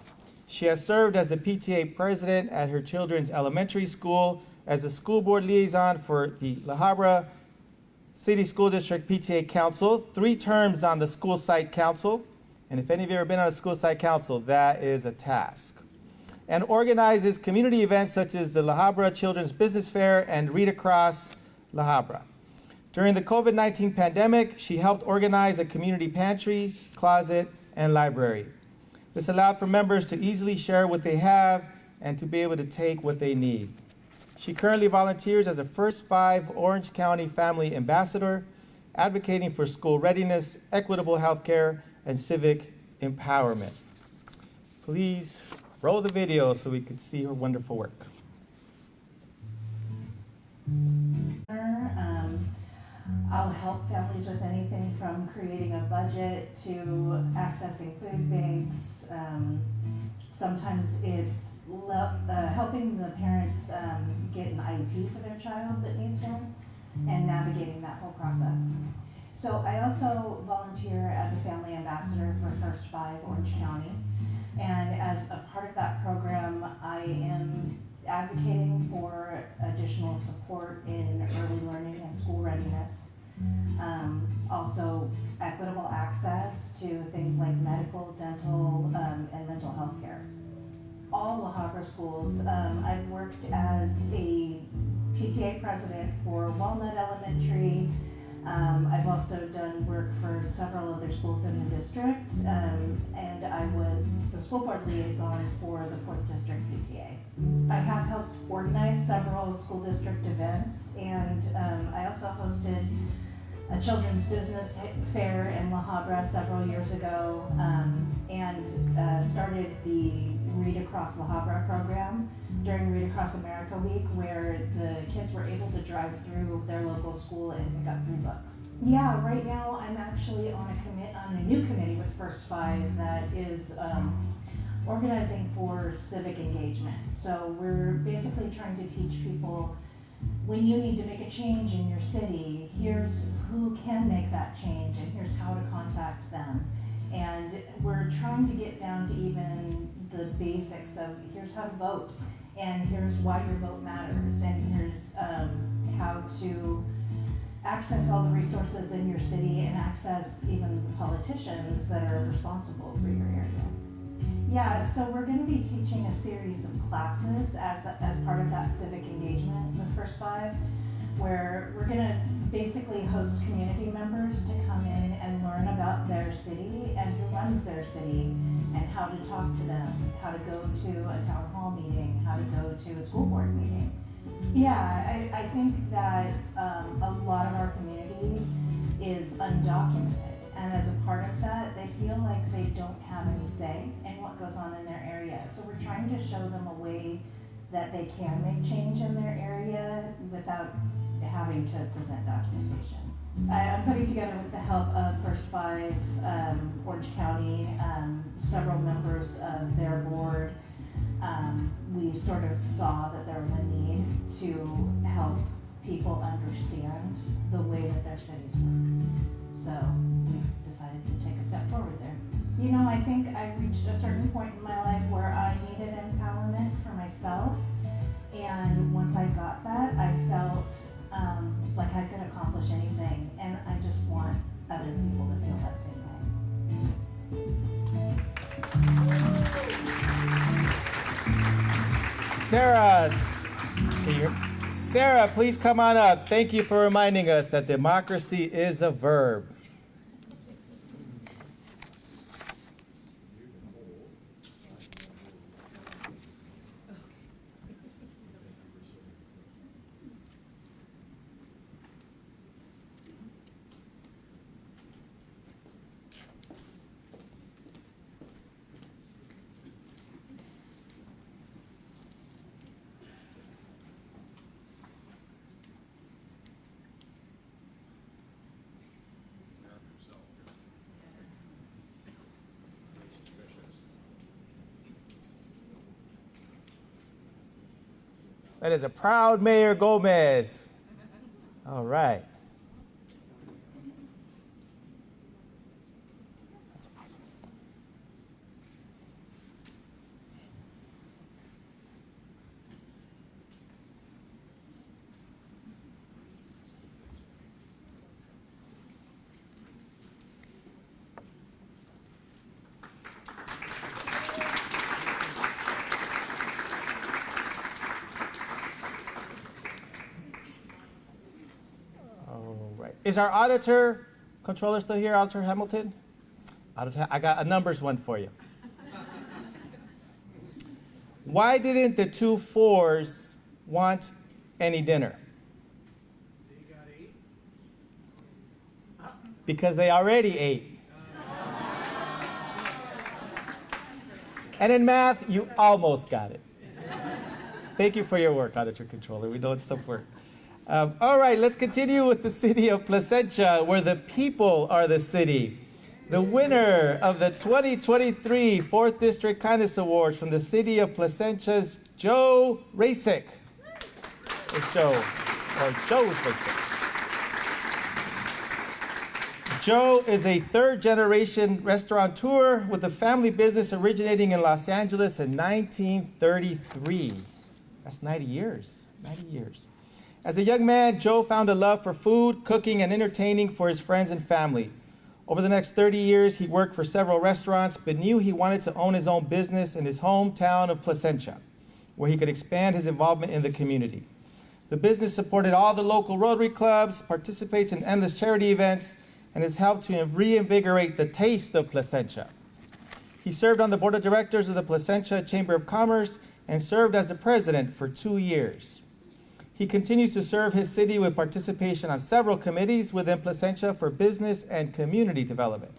Speaker 5: She has served as the PTA president at her children's elementary school, as a school board liaison for the La Habra City School District PTA Council, 3 terms on the school site council, and if any of you have ever been on a school site council, that is a task, and organizes community events such as the La Habra Children's Business Fair and Read Across La Habra. During the COVID-19 pandemic, she helped organize a community pantry, closet, and library. This allowed for members to easily share what they have and to be able to take what they need. She currently volunteers as a First 5 Orange County Family Ambassador, advocating for school readiness, equitable healthcare, and civic empowerment. Please roll the video so we can see her wonderful work.
Speaker 10: I'll help families with anything from creating a budget to accessing food banks. Sometimes it's helping the parents get an IEP for their child that needs one and navigating that whole process. So I also volunteer as a family ambassador for First 5 Orange County. And as a part of that program, I am advocating for additional support in early learning and school readiness. Also equitable access to things like medical, dental, and mental health care. All La Habra schools, I've worked as a PTA president for Walnut Elementary. I've also done work for several other schools in the district, and I was the school board liaison for the 4th District PTA. I have helped organize several school district events, and I also hosted a children's business fair in La Habra several years ago, and started the Read Across La Habra program during Read Across America Week, where the kids were able to drive through their local school and pick up 3 books. Yeah, right now I'm actually on a new committee with First 5 that is organizing for civic engagement. So we're basically trying to teach people, when you need to make a change in your city, here's who can make that change and here's how to contact them. And we're trying to get down to even the basics of here's how to vote, and here's why your vote matters, and here's how to access all the resources in your city and access even the politicians that are responsible for your area. Yeah, so we're going to be teaching a series of classes as part of that civic engagement with First 5, where we're going to basically host community members to come in and learn about their city and who runs their city and how to talk to them, how to go to a town hall meeting, how to go to a school board meeting. Yeah, I think that a lot of our community is undocumented. And as a part of that, they feel like they don't have any say in what goes on in their area. So we're trying to show them a way that they can make change in their area without having to present documentation. I'm putting together, with the help of First 5 Orange County, several members of their board. We sort of saw that there was a need to help people understand the way that their cities work. So we decided to take a step forward there. You know, I think I reached a certain point in my life where I needed empowerment for myself. And once I got that, I felt like I could accomplish anything. And I just want other people to feel that same way.
Speaker 5: Sarah, please come on up. Thank you for reminding us that democracy is a verb. That is a proud Mayor Gomez. All right. That's awesome. All right. Is our auditor controller still here, Auditor Hamilton? Auditor, I got a numbers one for you. Why didn't the two fours want any dinner?
Speaker 8: They got 8.
Speaker 5: Because they already ate. And in math, you almost got it. Thank you for your work, Auditor Controller. We know it's tough work. All right, let's continue with the city of Placentia, where the people are the city. The winner of the 2023 4th District Kindness Awards from the city of Placentia's Joe Rasick. It's Joe, or Joe's Rasick. Joe is a third-generation restaurateur with a family business originating in Los Angeles in 1933. That's 90 years, 90 years. As a young man, Joe found a love for food, cooking, and entertaining for his friends and family. Over the next 30 years, he worked for several restaurants, but knew he wanted to own his own business in his hometown of Placentia, where he could expand his involvement in the community. The business supported all the local Rotary clubs, participates in endless charity events, and has helped to reinvigorate the taste of Placentia. He served on the board of directors of the Placentia Chamber of Commerce and served as the president for 2 years. He continues to serve his city with participation on several committees within Placentia for business and community development.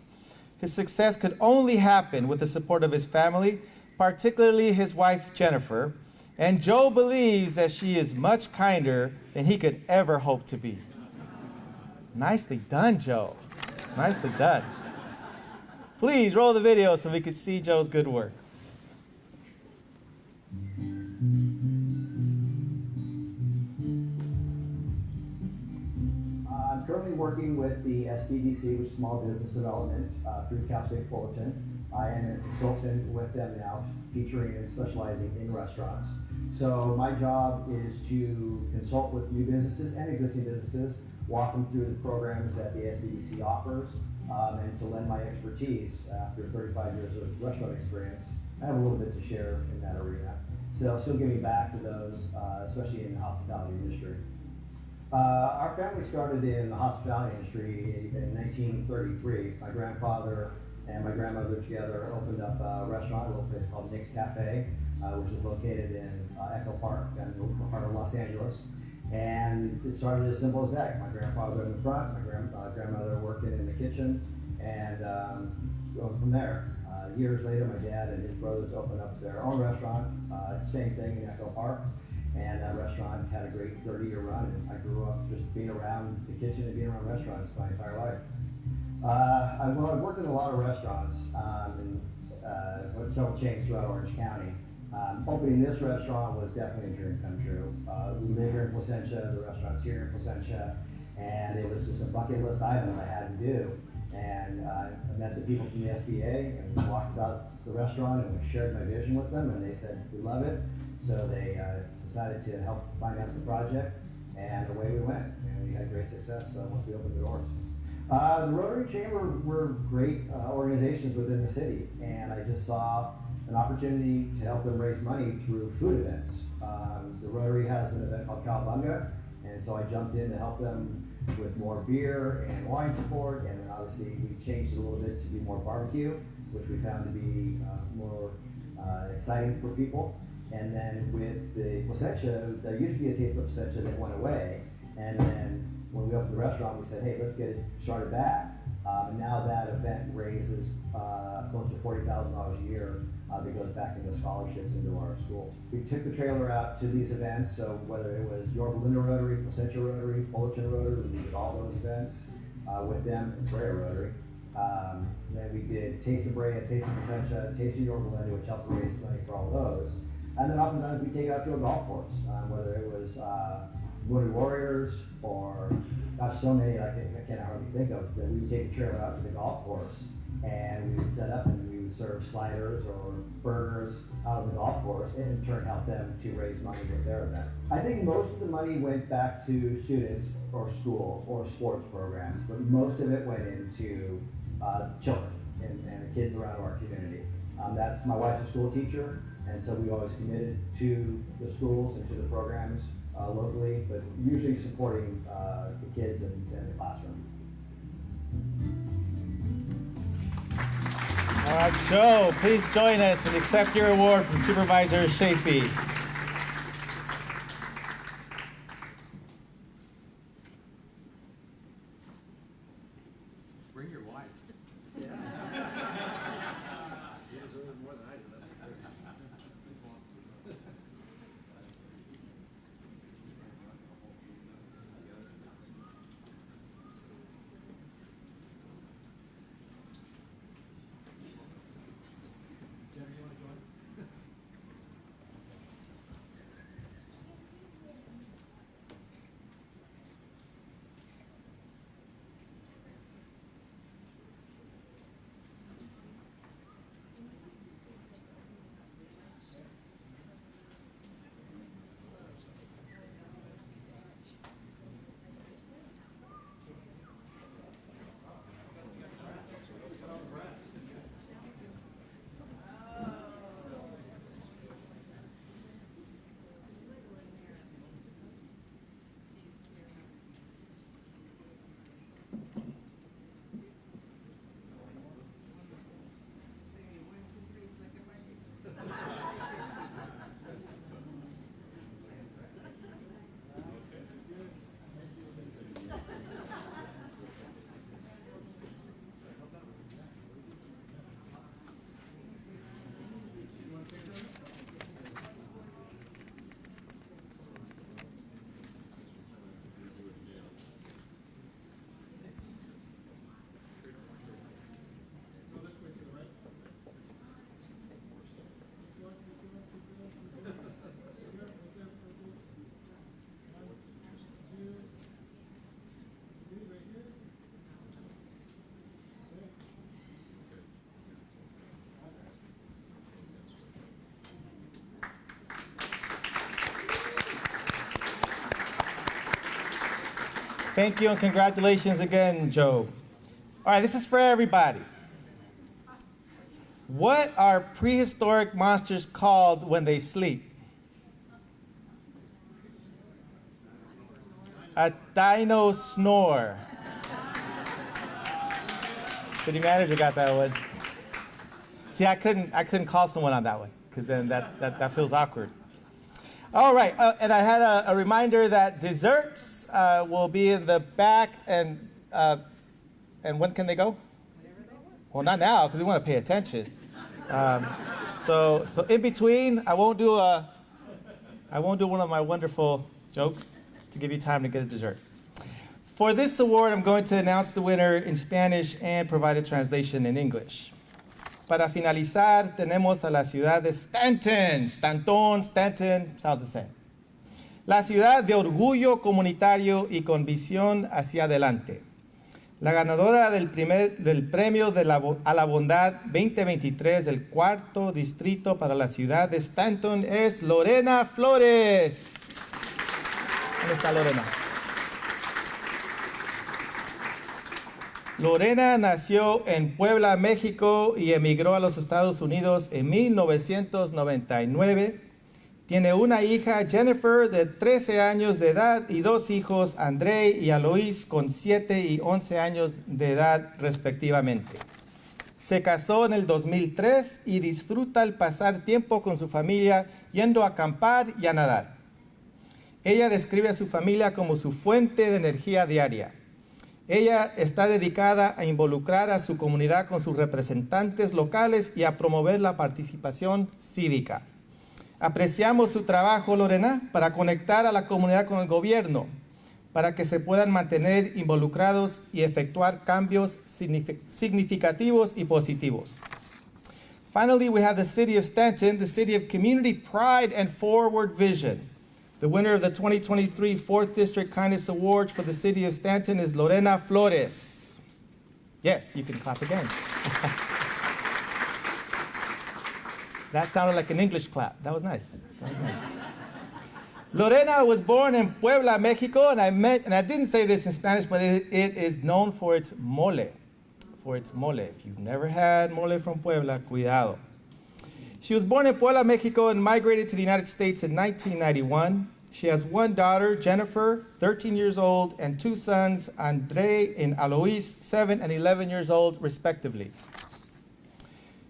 Speaker 5: His success could only happen with the support of his family, particularly his wife, Jennifer, and Joe believes that she is much kinder than he could ever hope to be. Nicely done, Joe. Nicely done. Please roll the video so we can see Joe's good work.
Speaker 11: I'm currently working with the SBDC, which is Small Business Development, through Cal State Fullerton. I am a consultant with them now, featuring and specializing in restaurants. So my job is to consult with new businesses and existing businesses, walk them through the programs that the SBDC offers, and to lend my expertise after 35 years of restaurant experience. I have a little bit to share in that arena. So still giving back to those, especially in the hospitality industry. Our family started in the hospitality industry in 1933. My grandfather and my grandmother together opened up a restaurant, a little place called Nick's Cafe, which is located in Epoch Park, in the heart of Los Angeles. And it started as simple as that. My grandfather in the front, my grandmother working in the kitchen, and going from there. Years later, my dad and his brothers opened up their own restaurant, same thing in Echo Park. And that restaurant had a great 30-year run, and I grew up just being around the kitchen and being around restaurants my entire life. I've worked in a lot of restaurants, and several chains throughout Orange County. Opening this restaurant was definitely a dream come true. We live here in Placentia, the restaurant's here in Placentia, and it was just a bucket list item I had to do. And I met the people from the SBA, and we walked about the restaurant, and we shared my vision with them, and they said, we love it. So they decided to help finance the project, and away we went. And we had great success once we opened the doors. The Rotary Chamber were great organizations within the city, and I just saw an opportunity to help them raise money through food events. The Rotary has an event called Cowabunga, and so I jumped in to help them with more beer and wine support, and then obviously we changed it a little bit to do more barbecue, which we found to be more exciting for people. And then with the Placentia, there used to be a Taste of Placentia that went away, and then when we opened the restaurant, we said, hey, let's get it started back. And now that event raises close to $40,000 a year that goes back into scholarships into our schools. We took the trailer out to these events, so whether it was Yorba Linda Rotary, Placentia Rotary, Fullerton Rotary, we did all those events with them, and Brea Rotary. Then we did Taste of Brea, Taste of Placentia, Taste of Yorba Linda, which helped raise money for all those. And then oftentimes we take it out to a golf course, whether it was Wounded Warriors or, gosh, so many I can't hardly think of, that we would take a trailer out to the golf course and we would set up and we would serve sliders or burgers out of the golf course and in turn help them to raise money with their event. I think most of the money went back to students or schools or sports programs, but most of it went into children and the kids around our community. That's my wife's a school teacher, and so we always committed to the schools and to the programs locally, but usually supporting the kids in the classroom.
Speaker 5: All right, Joe, please join us and accept your award from Supervisor Chaffee.
Speaker 2: Bring your wife.
Speaker 8: You deserve it more than I do. Debbie, you want to join?
Speaker 5: Thank you and congratulations again, Joe. All right, this is for everybody. What are prehistoric monsters called when they sleep? A dino snore. City manager got that one. See, I couldn't call someone on that one because then that feels awkward. All right, and I had a reminder that desserts will be in the back, and when can they go? Well, not now because we want to pay attention. So in between, I won't do one of my wonderful jokes to give you time to get a dessert. For this award, I'm going to announce the winner in Spanish and provide a translation in English. Para finalizar, tenemos a la ciudad de Stanton. Stanton, sounds the same. La ciudad de orgullo comunitario y con visión hacia adelante. La ganadora del premio a la bondad 2023 del cuarto distrito para la ciudad de Stanton es Lorena Flores. ¿Dónde está Lorena? Lorena nació en Puebla, México y emigró a los Estados Unidos en 1999. Tiene una hija, Jennifer, de 13 años de edad y dos hijos, André y Alois, con 7 y 11 años de edad respectivamente. Se casó en el 2003 y disfruta el pasar tiempo con su familia yendo a acampar y a nadar. Ella describe a su familia como su fuente de energía diaria. Ella está dedicada a involucrar a su comunidad con sus representantes locales y a promover la participación cívica. Apreciamos su trabajo, Lorena, para conectar a la comunidad con el gobierno, para que se puedan mantener involucrados y efectuar cambios significativos y positivos. Finally, we have the City of Stanton, the City of Community Pride and Forward Vision. The winner of the 2023 4th District Kindness Awards for the City of Stanton is Lorena Flores. Yes, you can clap again. That sounded like an English clap. That was nice. That was nice. Lorena was born in Puebla, Mexico, and I didn't say this in Spanish, but it is known for its mole. For its mole. If you've never had mole from Puebla, cuidado. She was born in Puebla, Mexico, and migrated to the United States in 1991. She has one daughter, Jennifer, 13 years old, and two sons, Andre and Alois, 7 and 11 years old, respectively.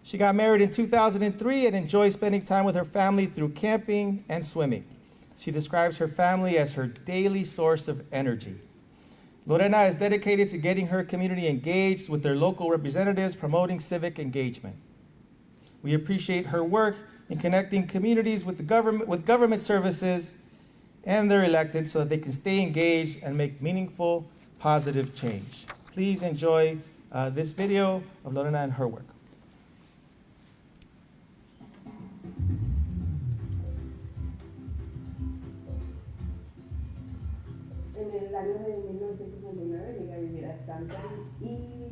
Speaker 5: She got married in 2003 and enjoys spending time with her family through camping and swimming. She describes her family as her daily source of energy. Lorena is dedicated to getting her community engaged with their local representatives, promoting civic engagement. We appreciate her work in connecting communities with government services and their elected so that they can stay engaged and make meaningful, positive change. Please enjoy this video of Lorena and her work.
Speaker 12: En el año de 1999 llegué a vivir a Stanton y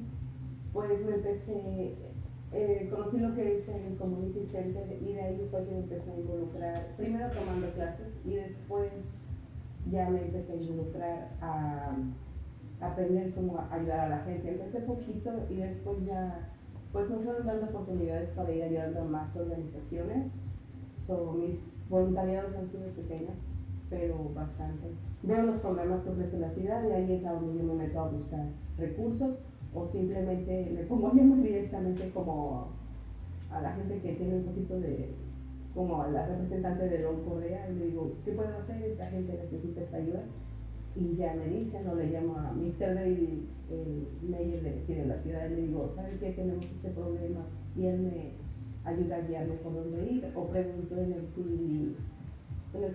Speaker 12: pues me empecé, conocí lo que es el Community Center y de ahí fue que me empecé a involucrar, primero tomando clases y después ya me empecé a involucrar a aprender cómo ayudar a la gente. Empecé poquito y después ya pues me fueron dando oportunidades para ir ayudando a más organizaciones. Mis voluntariados han sido pequeños, pero bastante. Veo los problemas que ofrece la ciudad y ahí es a donde yo me meto a buscar recursos o simplemente me pongo a llamar directamente como a la gente que tiene un poquito de, como a la representante de Brea y le digo, ¿qué puedo hacer? Esta gente necesita esta ayuda. Y ya me dicen, o le llamo a Mr. David, el mayor de la ciudad, y le digo, ¿sabes qué? Tenemos este problema. Y él me ayuda a guiarme por dónde ir o pregunto en el community center.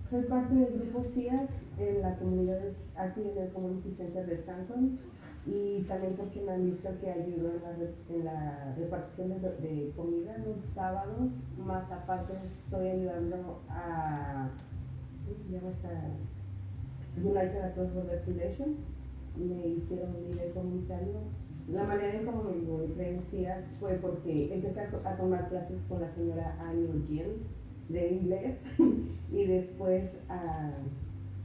Speaker 12: Soy parte del grupo CIAC en la comunidad, aquí en el Community Center de Stanton y también porque me han visto que ayudo en la repartición de comida los sábados, más aparte estoy ayudando a, ¿cómo se llama esta? United Across Border Foundation, me hicieron un líder comunitario. La manera en cómo me involucré en CIAC fue porque empecé a tomar clases con la señora Annie Jean de inglés y después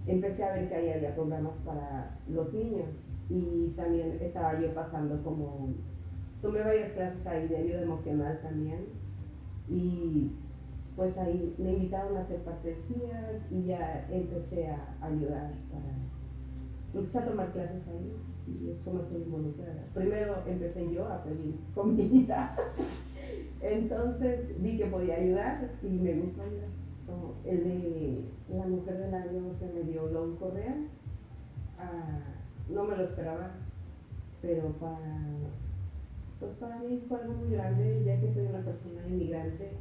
Speaker 12: empecé a ver que ahí había programas para los niños y también estaba yo pasando tomé varias clases ahí de ayuda emocional también y pues ahí me invitaron a ser parte de CIAC y ya empecé a ayudar empecé a tomar clases ahí y es como estoy involucrada. Primero empecé yo a pedir comida. Entonces vi que podía ayudar y me gustó ayudar. Como el de la mujer del año que me dio Long Correa, no me lo esperaba, pero para mí fue algo muy grande, ya que soy una persona inmigrante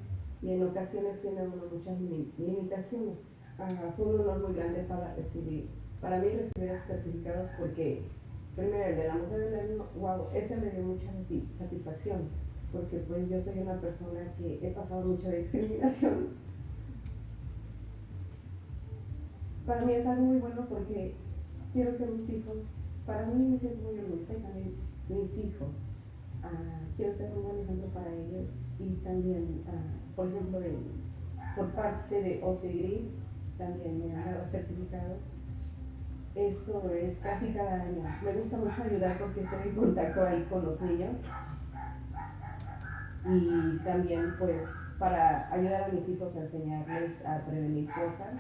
Speaker 12: y en ocasiones tiene uno muchas limitaciones. Fue un honor muy grande para mí recibir esos certificados porque primero el de la mujer del año, wow, ese me dio mucha satisfacción. Porque pues yo soy una persona que he pasado mucha discriminación. Para mí es algo muy bueno porque quiero que mis hijos, para mí me siento muy orgullosa y también mis hijos, quiero ser un buen ejemplo para ellos y también, por ejemplo, por parte de OCGRI, también me han dado certificados. Eso es casi cada año. Me gusta mucho ayudar porque estoy en contacto ahí con los niños. Y también pues para ayudar a mis hijos a enseñarles a prevenir cosas.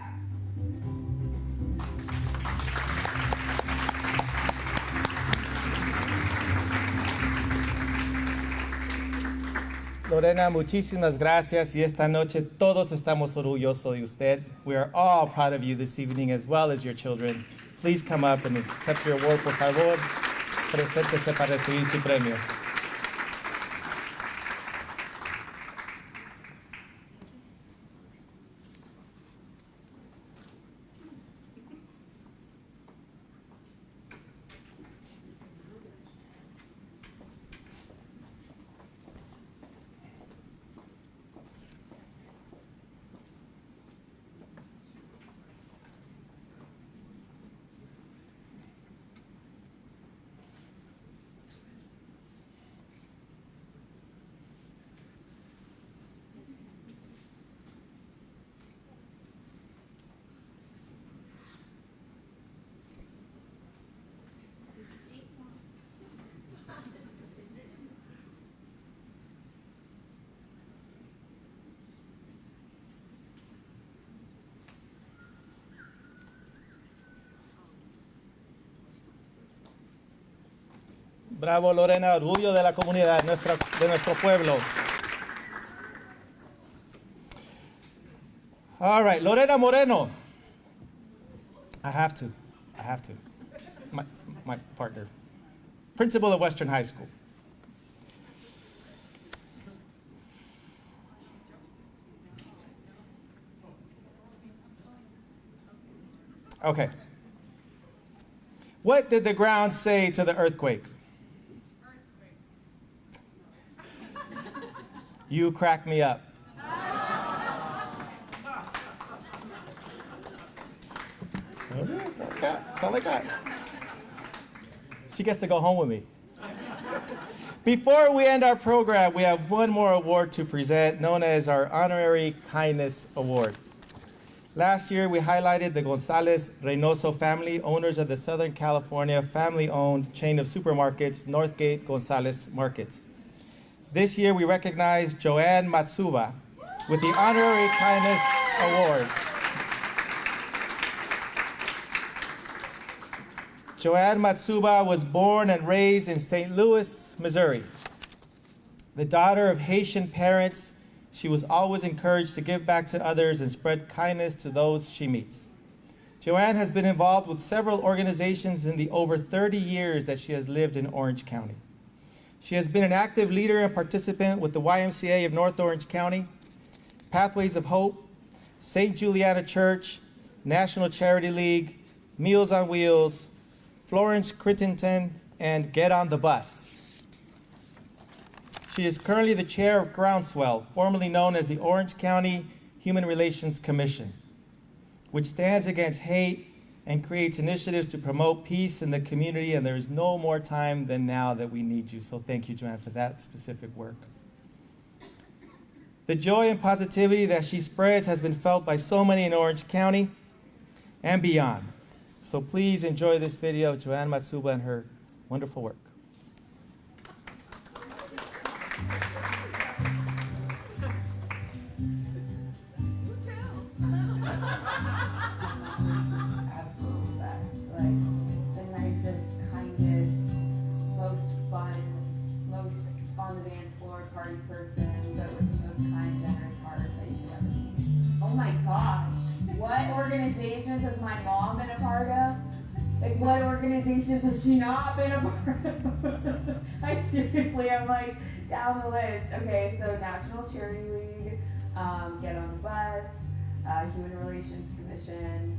Speaker 5: Lorena, muchísimas gracias y esta noche todos estamos orgullosos de usted. We are all proud of you this evening as well as your children. Please come up and accept your award, por favor. Preséntese para recibir su premio. Bravo, Lorena, orgullo de la comunidad, de nuestro pueblo. All right, Lorena Moreno. I have to. She's my partner. Principal of Western High School. Okay. What did the ground say to the earthquake? You crack me up. That's all I got. She gets to go home with me. Before we end our program, we have one more award to present, known as our Honorary Kindness Award. Last year, we highlighted the Gonzalez Reynoso family, owners of the Southern California family-owned chain of supermarkets, Northgate Gonzalez Markets. This year, we recognize Joanne Matsuba with the Honorary Kindness Award. Joanne Matsuba was born and raised in St. Louis, Missouri. The daughter of Haitian parents, she was always encouraged to give back to others and spread kindness to those she meets. Joanne has been involved with several organizations in the over 30 years that she has lived in Orange County. She has been an active leader and participant with the YMCA of North Orange County, Pathways of Hope, St. Juliana Church, National Charity League, Meals on Wheels, Florence Crittenton, and Get on the Bus. She is currently the chair of Groundswell, formerly known as the Orange County Human Relations Commission, which stands against hate and creates initiatives to promote peace in the community, and there is no more time than now that we need you. So thank you, Joanne, for that specific work. The joy and positivity that she spreads has been felt by so many in Orange County and beyond. So please enjoy this video of Joanne Matsuba and her wonderful work.
Speaker 13: Absolute best. Like the nicest, kindest, most fun, most on the dance floor party person, but with the most kind, generous heart that you could ever meet. Oh my gosh. What organizations has my mom been a part of? Like, what organizations has she not been a part of? Like, seriously, I'm like, down the list. Okay, so National Charity League, Get on the Bus, Human Relations Commission,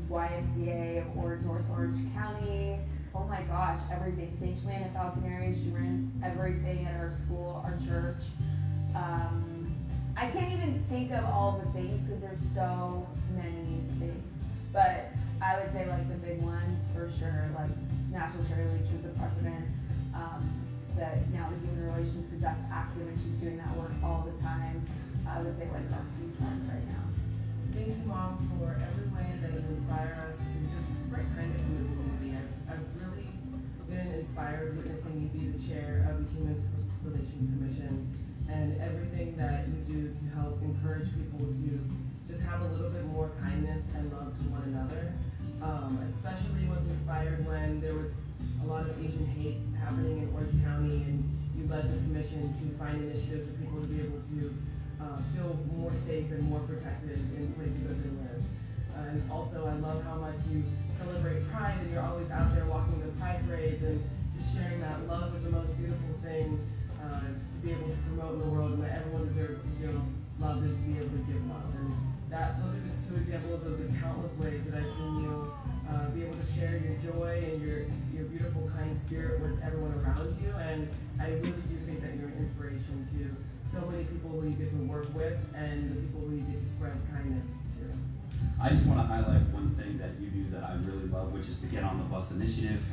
Speaker 13: YMCA of North Orange County. Oh my gosh, everything. St. Joanna Falconary, she ran everything at our school, our church. I can't even think of all the things because there's so many things. But I would say like the big ones for sure, like National Charity League, she was the president. Now the Human Relations, because that's active and she's doing that work all the time. I would say like our huge ones right now.
Speaker 14: Thank you, Mom, for every way that you inspire us to just spread kindness in the community. I've really been inspired witnessing you be the chair of the Human Relations Commission, and everything that you do to help encourage people to just have a little bit more kindness and love to one another. Especially was inspired when there was a lot of Asian hate happening in Orange County, and you led the commission to find initiatives for people to be able to feel more safe and more protected in places that they live. And also I love how much you celebrate Pride, and you're always out there walking the Pride parades and just sharing that love is the most beautiful thing to be able to promote in the world, and that everyone deserves to feel loved and to be able to give love. And those are just two examples of the countless ways that I've seen you be able to share your joy and your beautiful, kind spirit with everyone around you. And I really do think that you're an inspiration to so many people who you get to work with and the people who you get to spread kindness to.
Speaker 15: I just want to highlight one thing that you do that I really love, which is the Get on the Bus initiative,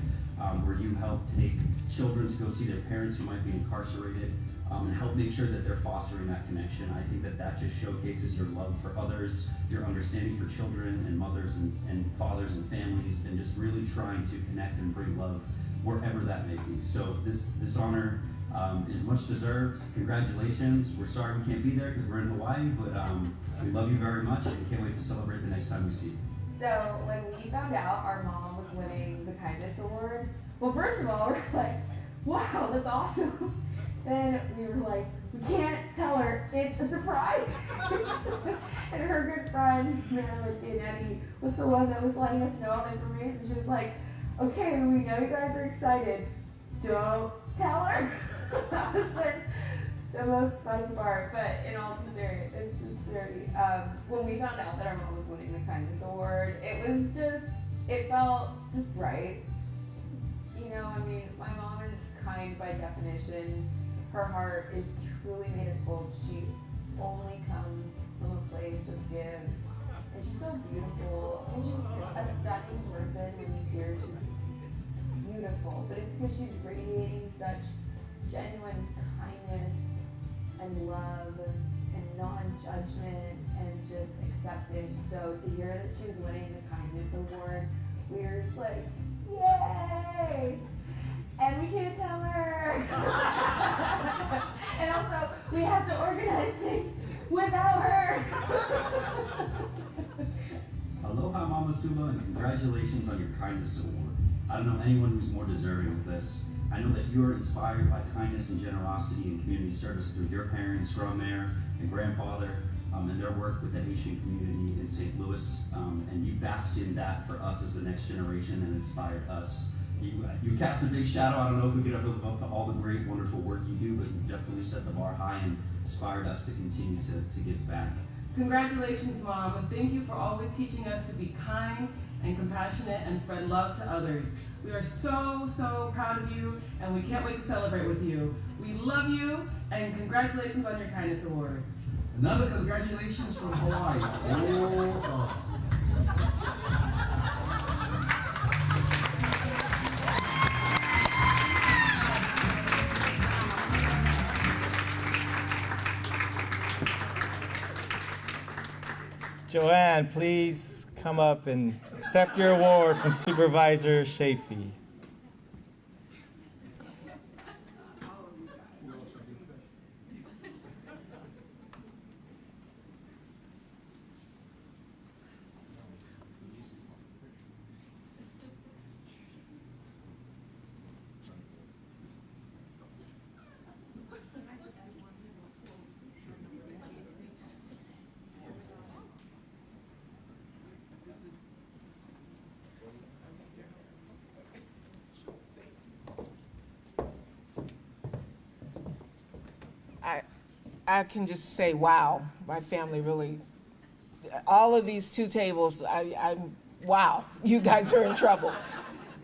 Speaker 15: where you help take children to go see their parents who might be incarcerated, and help make sure that they're fostering that connection. I think that just showcases your love for others, your understanding for children and mothers and fathers and families, and just really trying to connect and bring love wherever that may be. So this honor is much deserved. Congratulations. We're sorry we can't be there because we're in Hawaii, but we love you very much and can't wait to celebrate the next time we see you.
Speaker 13: So when we found out our mom was winning the Kindness Award, Well, first of all, we're like, wow, that's awesome. Then we were like, we can't tell her, it's a surprise. And her good friend, Marilyn Giannetti, was the one that was letting us know all the information. She was like, okay, we know you guys are excited. Don't tell her. That was the most fun part, but in all sincerity, when we found out that our mom was winning the Kindness Award, it felt just right. You know, I mean, my mom is kind by definition. Her heart is truly made of gold. She only comes from a place of give. And she's so beautiful. And she's a stunning person. When you see her, she's beautiful. But it's because she's radiating such genuine kindness and love and non-judgment and just acceptance. So to hear that she was winning the Kindness Award, we were just like, yay! And we can't tell her. And also, we have to organize things without her.
Speaker 15: Aloha Mama Sula, and congratulations on your Kindness Award. I don't know anyone who's more deserving of this. I know that you are inspired by kindness and generosity and community service through your parents, grandmother and grandfather, and their work with the Haitian community in St. Louis. And you basked in that for us as the next generation and inspired us. You cast a big shadow. I don't know if we could ever live up to all the great, wonderful work you do, but you definitely set the bar high and inspired us to continue to give back.
Speaker 14: Congratulations, Mom, and thank you for always teaching us to be kind and compassionate and spread love to others. We are so, so proud of you, and we can't wait to celebrate with you. We love you, and congratulations on your Kindness Award.
Speaker 8: Another congratulations from Hawaii. Oh,
Speaker 5: Joanne, please come up and accept your award from Supervisor Chaffee.
Speaker 16: I can just say, wow, my family really, all of these two tables, I'm wow, you guys are in trouble.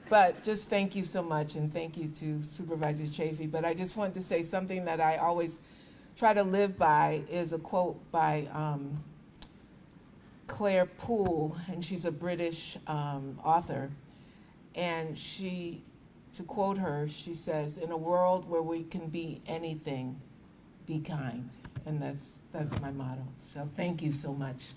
Speaker 16: But just thank you so much, and thank you to Supervisor Chaffee. But I just wanted to say something that I always try to live by is a quote by Claire Poole, and she's a British author. And to quote her, she says, "In a world where we can be anything, be kind." And that's my motto. So thank you so much.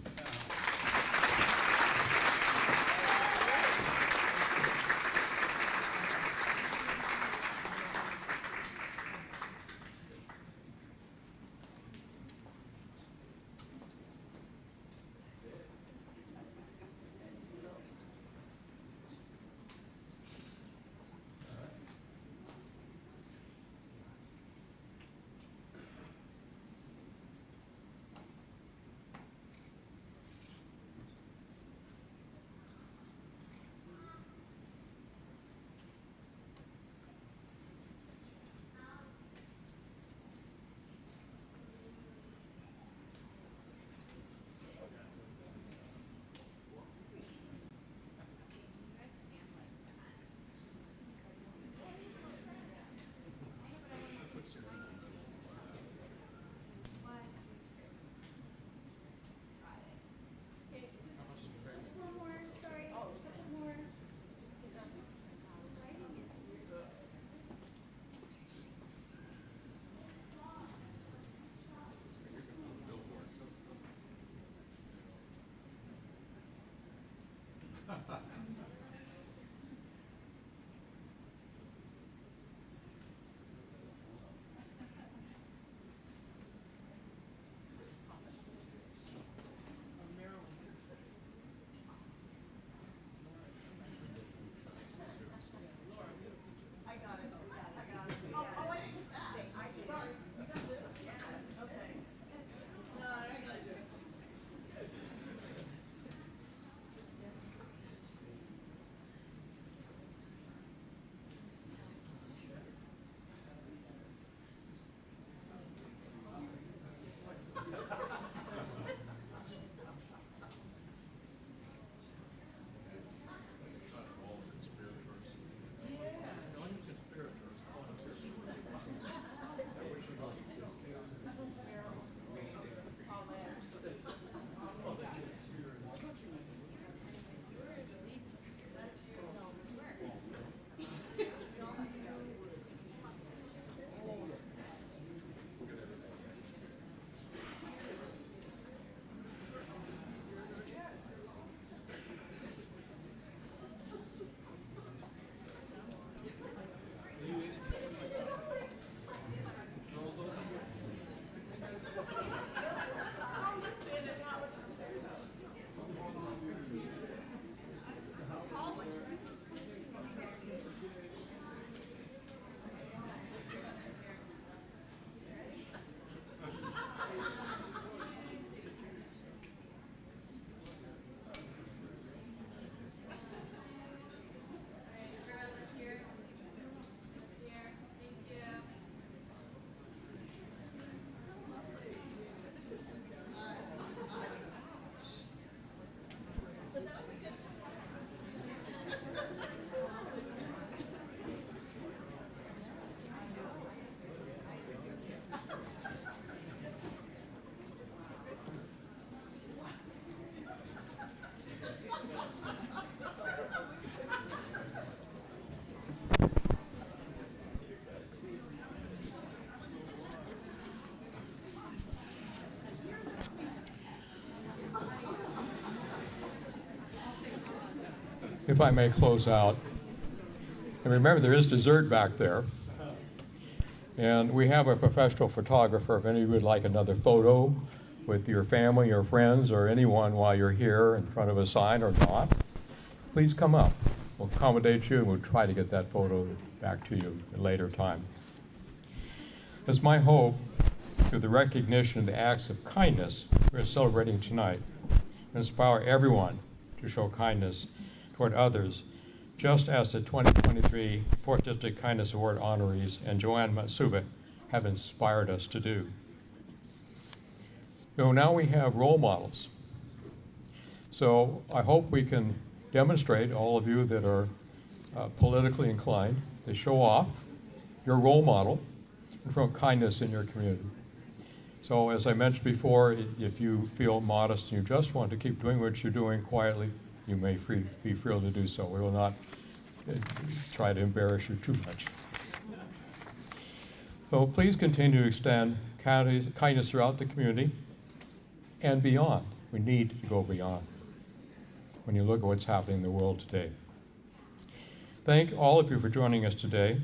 Speaker 2: if I may close out. And remember, there is dessert back there. And we have a professional photographer. If any of you would like another photo with your family or friends or anyone while you're here in front of a sign or not, please come up. We'll accommodate you and we'll try to get that photo back to you at a later time. It's my hope, through the recognition of the acts of kindness we're celebrating tonight, to inspire everyone to show kindness toward others, just as the 2023 4th District Kindness Award honorees and Joanne Matsuba have inspired us to do. So now we have role models. So I hope we can demonstrate, all of you that are politically inclined, to show off your role model and show kindness in your community. So as I mentioned before, if you feel modest and you just want to keep doing what you're doing quietly, you may be free to do so. We will not try to embarrass you too much. So please continue to extend kindness throughout the community and beyond. We need to go beyond when you look at what's happening in the world today. Thank all of you for joining us today.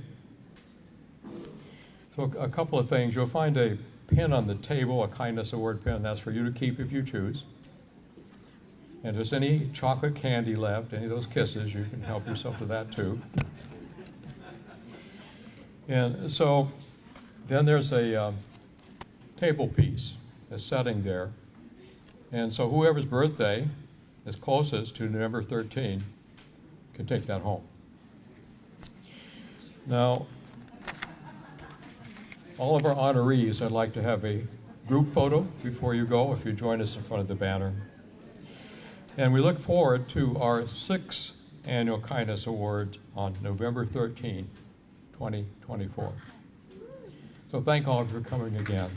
Speaker 2: So a couple of things. You'll find a pin on the table, a Kindness Award pin. That's for you to keep if you choose. And if there's any chocolate candy left, any of those kisses, you can help yourself to that too. And so then there's a table piece, a setting there. And so whoever's birthday is closest to November 13 can take that home. Now, all of our honorees, I'd like to have a group photo before you go, if you join us in front of the banner. And we look forward to our 6th Annual Kindness Award on November 13, 2024. So thank all of you for coming again.